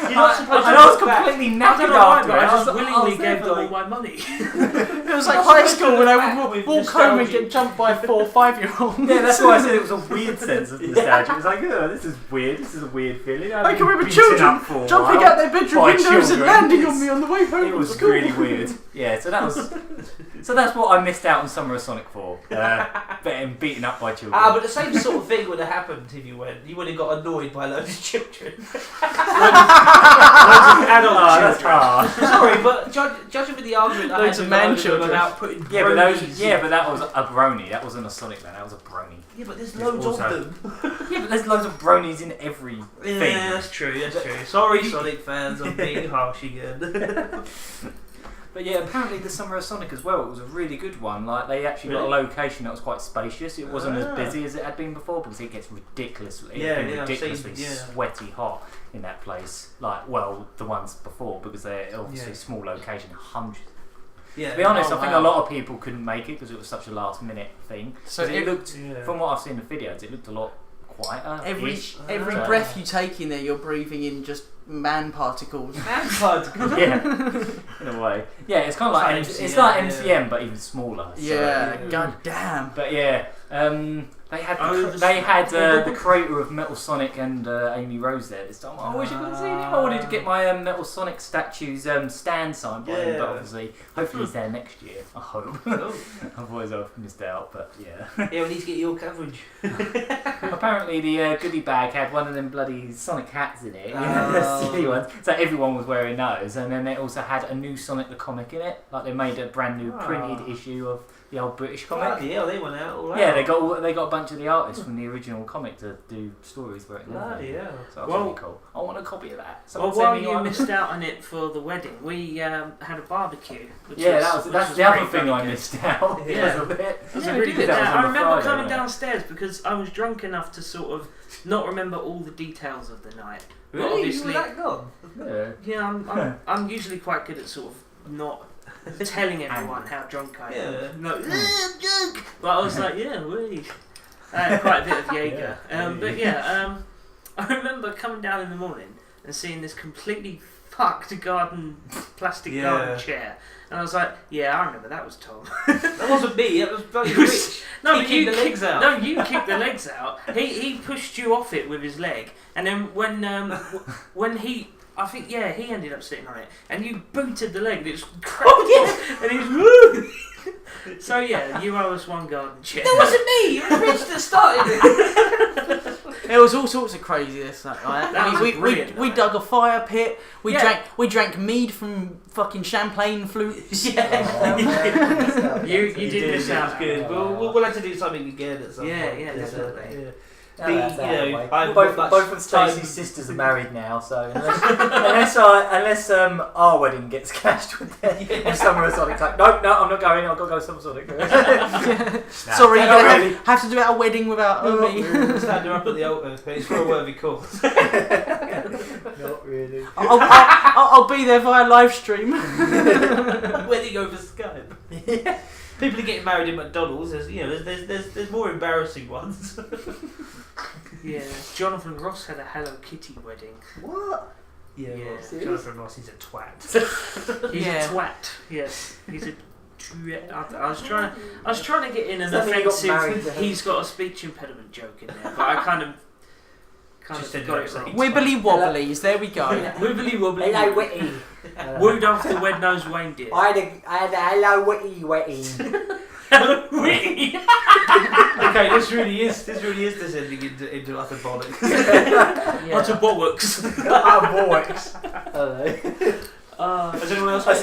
You're not supposed to and I was look back. completely I knackered don't know why, after but it. I just was willingly there gave for them all like- my money. It was like high school when I would walk home and get jumped by 4 or 5-year-olds. Yeah, that's why I said it was a weird sense of nostalgia. It was like, oh, this is weird. This is a weird feeling. I can remember beaten children up for a jumping while out their bedroom by windows and children. landing on me on the way home It from was school. really weird. Yeah, so that's what I missed out on Summer of Sonic for. Getting beaten up by children. But the same sort of thing would have happened if you went. You would have got annoyed by loads of children. Adult that's children. hard. Sorry, but judging with the argument I had Loads of with man argument children. about putting Yeah, but bronies- that was a brony. That wasn't a Sonic man. That was a brony. Yeah, but there's There's loads also- of them. Yeah, but there's loads of bronies in every Yeah, thing. that's true. That's true. Sorry, Sonic fans, I'm being harsh again. But yeah, apparently the Summer of Sonic as well, it was a really good one. Like, they actually got a location that was quite spacious. It wasn't as busy as it had been before because it gets ridiculously sweaty hot in that place. Like, well, the ones before, because they're obviously small location, hundreds. Yeah. To be honest, I think a lot of people couldn't make it because it was such a last minute thing. So it looked, from what I've seen in the videos, it looked a lot quieter. Every breath you take in there, you're breathing in just man particles. Man particles. Yeah, in a way. Yeah, it's kind of like it's like MCM, but even smaller. Yeah, god damn. But yeah, they had the creator of Metal Sonic and Amy Rose there this time. I wish I could have seen him. I wanted to get my Metal Sonic statue's stand signed by him, but obviously, hopefully he's there next year. I hope. Otherwise I've missed out, but yeah. Yeah, we need to get your coverage. Apparently the goodie bag had one of them bloody Sonic hats in it. The silly ones. So everyone was wearing those, and then it also had a new Sonic the comic in it. Like they made a brand new printed issue of the old British comic. Yeah, they went out all out. Yeah, they got a bunch of the artists from the original comic to do stories for it. Bloody hell. So that's really cool. I want a copy of that. Well, while you missed out on it for the wedding, we had a barbecue. That's the other thing I missed out. Yeah, a bit. I remember coming downstairs because I was drunk enough to sort of not remember all the details of the night. Really? But obviously, you were that gone? Yeah, I'm usually quite good at sort of not telling everyone how drunk I am. Yeah. No, I'm drunk. But I was like, we. Quite a bit of Jaeger. I remember coming down in the morning and seeing this completely fucked plastic garden chair. And I was like, I remember that was Tom. That wasn't me, that was bloody Rich. No, he kicked the legs out. No, you kicked the legs out. He pushed you off it with his leg. And then when he... I think, he ended up sitting on it. And you booted the leg and it was cracked. And he was... So you owe us one garden chair. That wasn't me, it was Rich that started it. There was all sorts of craziness that night. We dug a fire pit. We drank mead from fucking champagne flutes. You did miss out. Good. We'll have to do something again at some point. Yeah, definitely. Both of Stacey's sisters are married now, so unless our wedding gets clashed with their Summer of Sonic, like no, I'm not going. I've got to go to Summer Sonic. Sorry, you're gonna have to do a wedding without me. Stand her up at the altar. It's for a worthy cause. Not really. I'll be there via live stream. Wedding over Skype. Yeah. People are getting married in McDonald's. There's more embarrassing ones. Yeah, Jonathan Ross had a Hello Kitty wedding. What? Yeah. Jonathan Ross is a twat. He's a twat. Yes, he's a. I was trying to get in an offensive. He's got a speech impediment joke in there, but I kind of got it wrong. Wibbly wobblies. There we go. Wibbly wobbly. Hello Witty. Wooed off the red-nosed reindeer. I had a Hello Witty wedding. Witty. Okay, this really is descending into utter bollocks. Utter bollocks. Hello. Has anyone else? I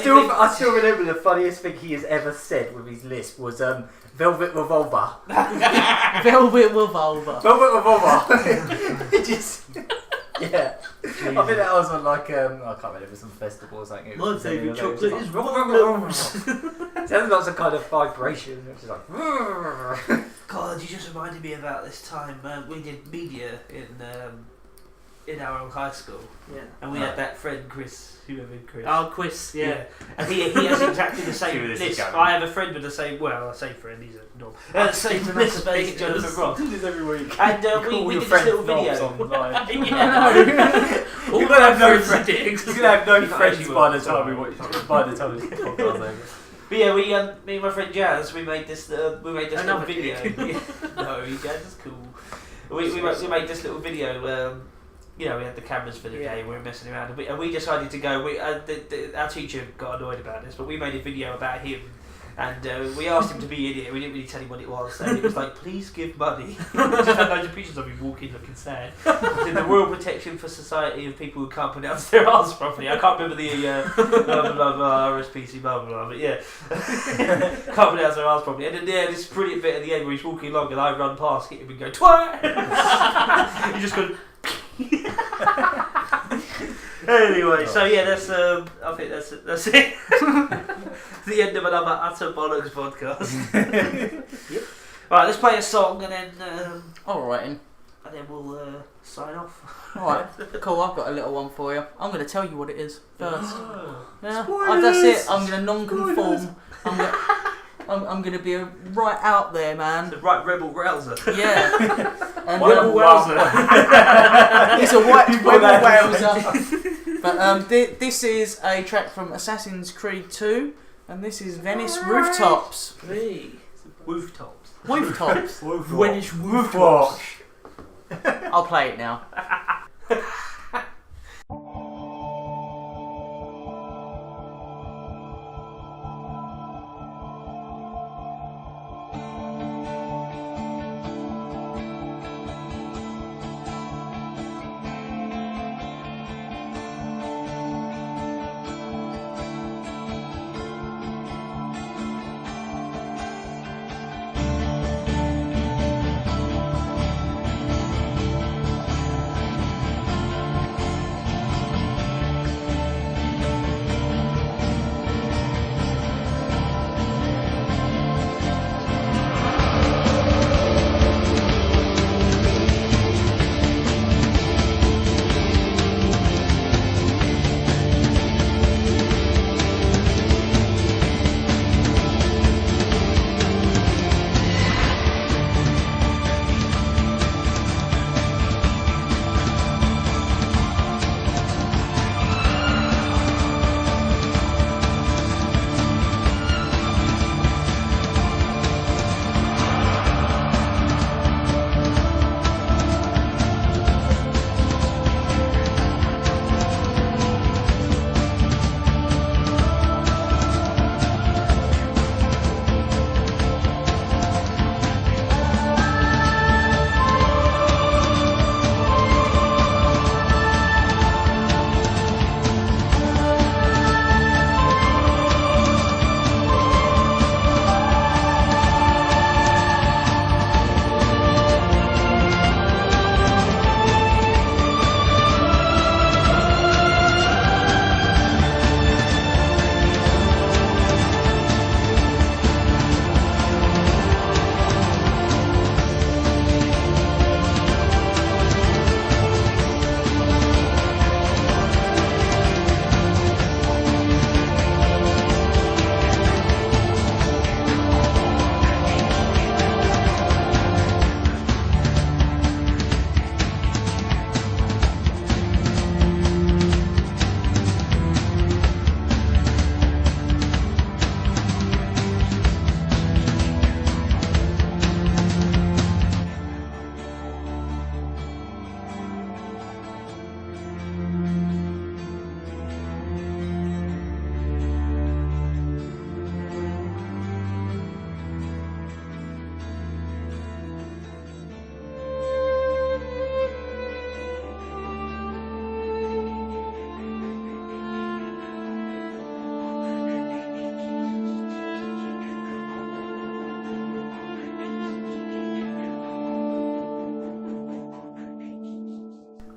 still remember the funniest thing he has ever said with his lisp was Velvet Revolver. Velvet Revolver. Velvet Revolver. Yeah. I think that was on I can't remember, some festival or something. My favourite chocolate is Rolls. Sounds like some kind of vibration. It's just like. God, you just reminded me about this time we did media in our old high school. Yeah. And we had that friend Chris. Oh, Quiz, yeah. And he has exactly the same list. I have a friend with the same, I say friend, he's a knob. Same list as Jonathan Ross. Do this every week. And we did this little video. All you have no friends. You're gonna have no friends by the time we watch. By the time this podcast over. But yeah, me and my friend Jazz, we made this little video. No, Jazz is cool. We made this little video. We had the cameras for the day, we were messing around, and we decided to go. Our teacher got annoyed about this, but we made a video about him, and we asked him to be in it. We didn't really tell him what it was, and it was like, please give money. Just had loads of pictures of him walking looking sad. It's in the Royal Protection for Society of People Who Can't Pronounce their R's properly. I can't remember the blah blah blah RSPC blah blah blah, but yeah, can't pronounce their R's properly. And then this brilliant bit at the end where he's walking along, and I run past, hit him, and go twat. He just goes. Anyway, so yeah, that's I think that's it. The end of another utter bollocks podcast. Yep. Right, let's play a song and then Alright. we'll sign off. Alright, cool, I've got a little one for you. I'm going to tell you what it is first. Yeah, Spoilers! that's it. I'm going to non-conform. I'm going to be right out there, man. The right rebel rouser. Yeah. And, Rebel Wowser. he's a white rebel wowser. But this is a track from Assassin's Creed 2, and this is Venice Rooftops. Me. Rooftops. Rooftops. Venice Rooftops. I'll play it now.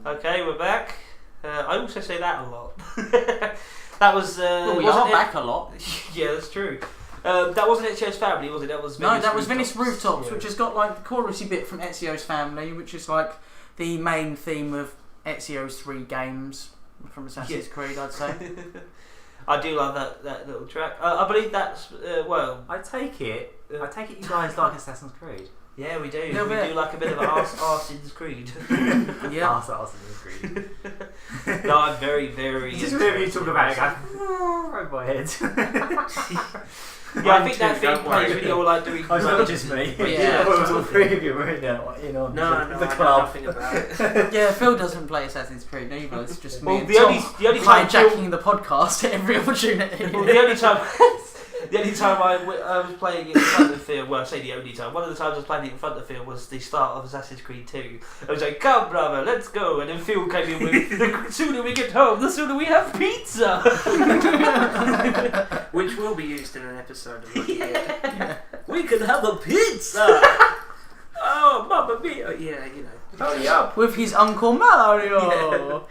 Okay, we're back. I also say that a lot. That was. Well, we wasn't are it? back a lot. Yeah, that's true. That wasn't Ezio's Family, was it? That was Venice That was Venice Rooftops, yeah. which has got like the chorusy bit from Ezio's Family, which is like the main theme of Ezio's 3 games from Assassin's Creed, I'd say. I do love that little track. I believe that's well. I take it you guys like Assassin's Creed. Yeah, we do. Little We bit. do like a bit of Arson's Creed. Yeah. Assassin's Creed. No, I'm very, very. Just whenever you talk about it, I go, right by head. Yeah, I think that thing plays when you're like doing. Oh, it's not just me. Yeah. All 3 of you were in on No, the I know club. nothing about it. Yeah, Phil doesn't play Assassin's Creed either. It's just me Well, and the Tom only time hijacking the podcast at every opportunity. Well, the only time I was playing it in front of Phil, well, I say the only time, one of the times I was playing it in front of Phil was the start of Assassin's Creed 2. I was like, come brother, let's go. And then Phil came in with, the sooner we get home, the sooner we have pizza. Which will be used in an episode of Lucky Hit. Yeah. We can have a pizza. Oh, mamma mia. Yeah, you know. Hurry up. With his Uncle Mario.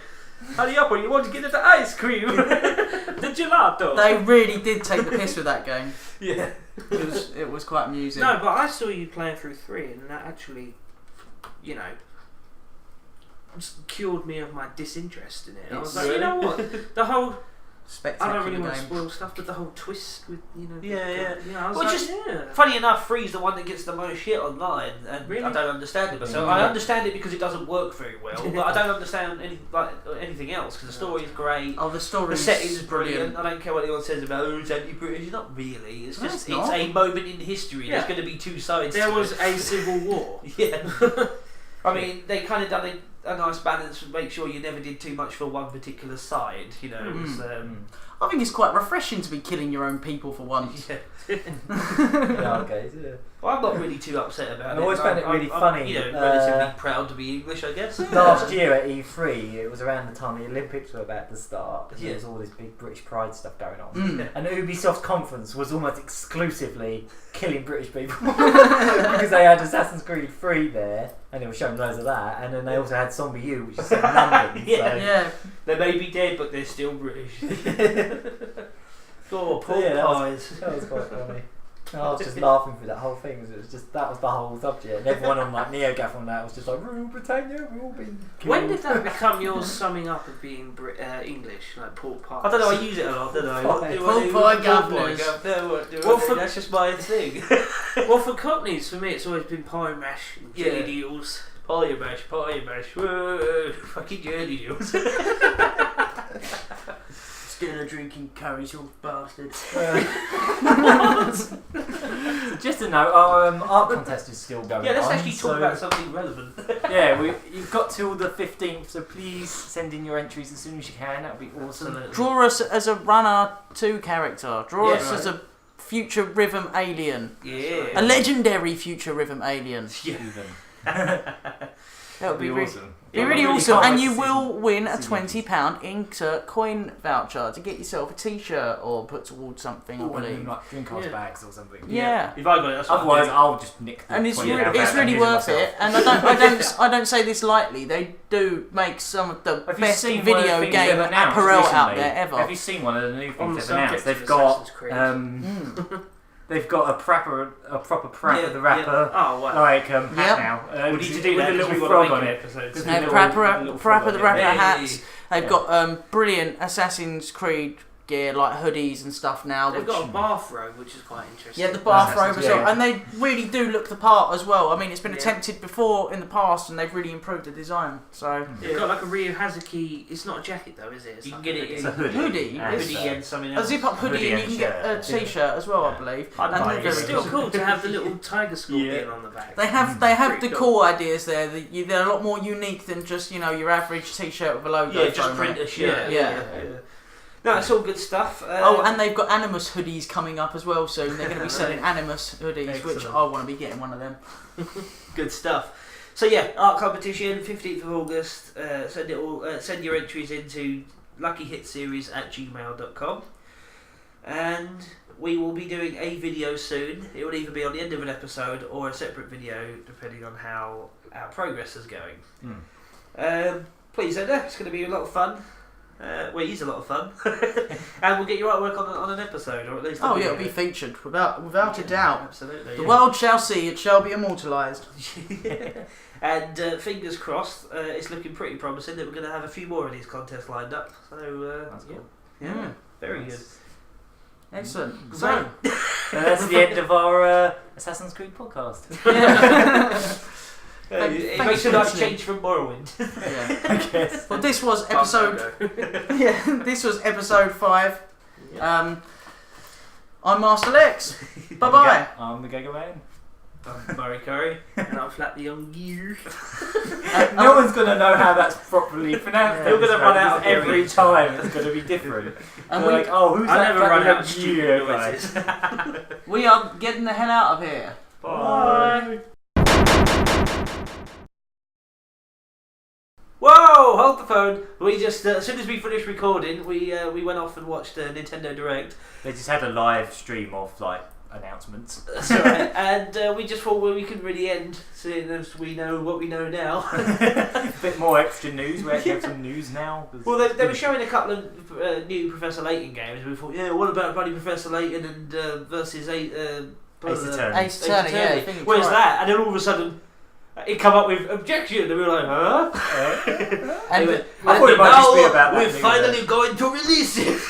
Hurry up, or you want to get the ice cream. The gelato. They really did take the piss with that game. Yeah. It was quite amusing. No, but I saw you playing through 3, and that actually, you know, just cured me of my disinterest in it. I was like, you know what? The whole... I don't really want to spoil stuff, but the whole twist with, you know... Yeah. I was Well, like, just yeah. funny enough, 3's the one that gets the most shit online, and Really? I don't understand it myself. I understand it because it doesn't work very well, but I don't understand anything else because the story is great. Oh, the story. The setting's brilliant. I don't care what anyone says about it's anti-British. Not really. It's No, just it's not. a moment in history. Yeah. There's going to be two sides. There to was it. a civil war. Yeah. I mean, they kind of done a nice balance to make sure you never did too much for one particular side. You know. It was, I think it's quite refreshing to be killing your own people for once. yeah. Okay, yeah. Well, I'm not really too upset about it. I always found it really funny, You know, relatively proud to be English, I guess. Last year at E3, it was around the time the Olympics were about to start, and Yeah. there was all this big British pride stuff going on. Mm. And Ubisoft's conference was almost exclusively killing British people because they had Assassin's Creed 3 there, and they were showing loads of that, and then they also had Zombie U, which is set in London. Yeah. So. Yeah. They may be dead, but they're still British. Oh, poor Yeah, pies. That was quite funny. I was just laughing through that whole thing. It was just that was the whole subject, and everyone on like NeoGaf on that was just like, "Rule Britannia, we've all been killed." When did that become your summing up of being English, like pork pies? I don't know, I use it a lot, don't I? What do I Pork do? pie Pork governors. pie governor. Well, for- That's just my thing. Well, for Cockneys, for me, it's always been pie mash and jelly Yeah. deals. Pie mash. Whoa, fucking jelly deals. Still a drinking curries, you bastard. So just to know, our art contest is still going Yeah, let's on. actually talk about something relevant. Yeah, you've got till the 15th, so please send in your entries as soon as you can. That would be awesome. Absolutely. Draw us as a Runner 2 character. Draw Yeah, us right. as a future rhythm alien. Yeah. A legendary future rhythm alien. Yeah. Even. That would be really, awesome. be really I awesome. can't And wait you to will win a see £20 insert coin voucher to get yourself a t-shirt or put towards something, I One of them, believe. like drink house Yeah. bags or something. Yeah. If I got it, that's what Otherwise, I'd I'll just nick the And it's, 20 re- pound it's bag really and use worth myself. it, and I don't say this lightly. They do make some of the Have you best seen one of video the things game they've announced apparel out recently? there ever. Have you seen one of the new On the things they've announced? subject They've of got Assassin's Creed. they've got a proper prap of the rapper, Oh, wow. like hat Yep. now. We need to do with that a 'cause little we frog wanna on make it. episodes. With They a have little- proper little the frog on it. rapper Hey. hats. They've Yeah. got brilliant Assassin's Creed gear like hoodies and stuff now. They've Which, got a bathrobe, which is quite interesting. yeah, the bathrobe as Yeah. well, and they really do look the part as well. I mean, it's been Yeah. attempted before in the past, and they've really improved the design. So They've got like a Ryu Hazuki. It's not a jacket though, is it? It's You like can get a it It's in a hoodie. Hoodie. And, hoodie and something a else. zip-up hoodie, Hoodie and you and can get a shirt. t-shirt as well, I believe. I'd And buy they're it. very It's still good. cool to have the little tiger scorpion Yeah. on the back. They have the Pretty cool ideas there. They're a lot more unique than just your average t-shirt with a logo. Yeah, just thrown on print it. a shirt. Yeah. No, it's all good stuff. Oh, and they've got Animus hoodies coming up as well soon. They're going to be selling Right. Animus hoodies, which Excellent. I want to be getting one of them. good stuff. So yeah, art competition, 15th of August. Send your entries into luckyhitseries@gmail.com, and we will be doing a video soon. It will either be on the end of an episode or a separate video, depending on how our progress is going. Please enter. It's going to be a lot of fun. Well, it is a lot of fun, and we'll get your artwork on an episode, or at least. a Oh yeah, video. it'll be featured without a doubt. Absolutely. The yeah. world shall see; it shall be immortalised. And fingers crossed, it's looking pretty promising that we're going to have a few more of these contests lined up. So That's yeah, cool. yeah, very good. Excellent. Great. So, And that's the end of our Assassin's Creed podcast. It thanks makes a for nice listening. change from Morrowind. yeah. I guess. Well, this was Oh, episode. Yeah, this was episode 5. Yeah. I'm Master Lex. Bye bye. I'm the Giga Man. I'm Murray Curry. And I'll flat the young you. No one's gonna know how that's properly pronounced. Yeah. You're gonna run out Because every time. It's gonna be different. And They're like, oh, who's I that? never run fat out of little stupid Geo guy? noises. we are getting the hell out of here. Bye. Whoa! Hold the phone. We just as soon as we finished recording, we went off and watched Nintendo Direct. They just had a live stream of like announcements. That's right. And we just thought, well, we couldn't really end, seeing as we know what we know now. A bit more extra news. We actually have some news now. Well, they were showing a couple of new Professor Layton games. We thought, yeah, what about bloody Professor Layton and versus Ace Attorney. Ace Attorney, yeah. I think it's Where's right. that? And then all of a sudden, it come up with objection, and we were like, huh? And Anyway, I thought it might just be about that we're news, finally going to release it.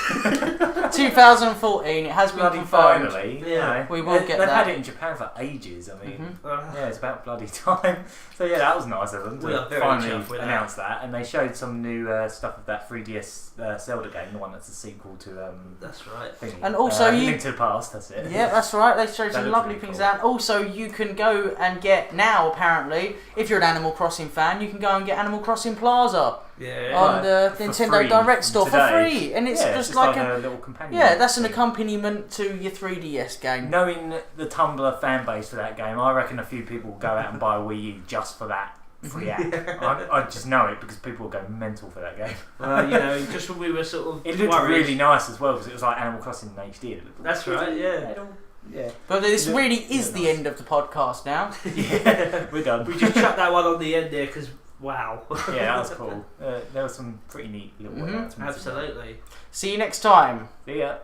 2014, it has been Bloody confirmed. finally. Yeah. We will get They've that. had it in Japan for ages. I mean, Mhm. yeah, it's about bloody time. So yeah, that was nice of them We are to very finally chuffed with that. announce that. And they showed some new stuff of that 3DS Zelda game, the one that's a sequel to That's right. thingy. And also you- Link to the Past. That's it. Yeah, that's right. They showed That some looks lovely really things cool. out. Also, you can go and get now. Apparently, if you're an Animal Crossing fan, you can go and get Animal Crossing Plaza Yeah. on the For Nintendo free Direct store for today. free, and it's Yeah, just like a little companion. yeah, that's an thing. accompaniment to your 3DS game. Knowing the Tumblr fan base for that game, I reckon a few people will go out and buy a Wii U just for that free app. I just know it because people will go mental for that game. You know, just when we were sort of It looked worried. really nice as well because it was like Animal Crossing in HD. It looked That's right, yeah. Yeah. But this Yeah. really is Yeah, the nice. end of the podcast now. Yeah, we're done. We just chucked that one on the end there because, wow. Yeah, that was cool. There were some pretty neat little Mhm. announcements. Absolutely. See you next time. See ya.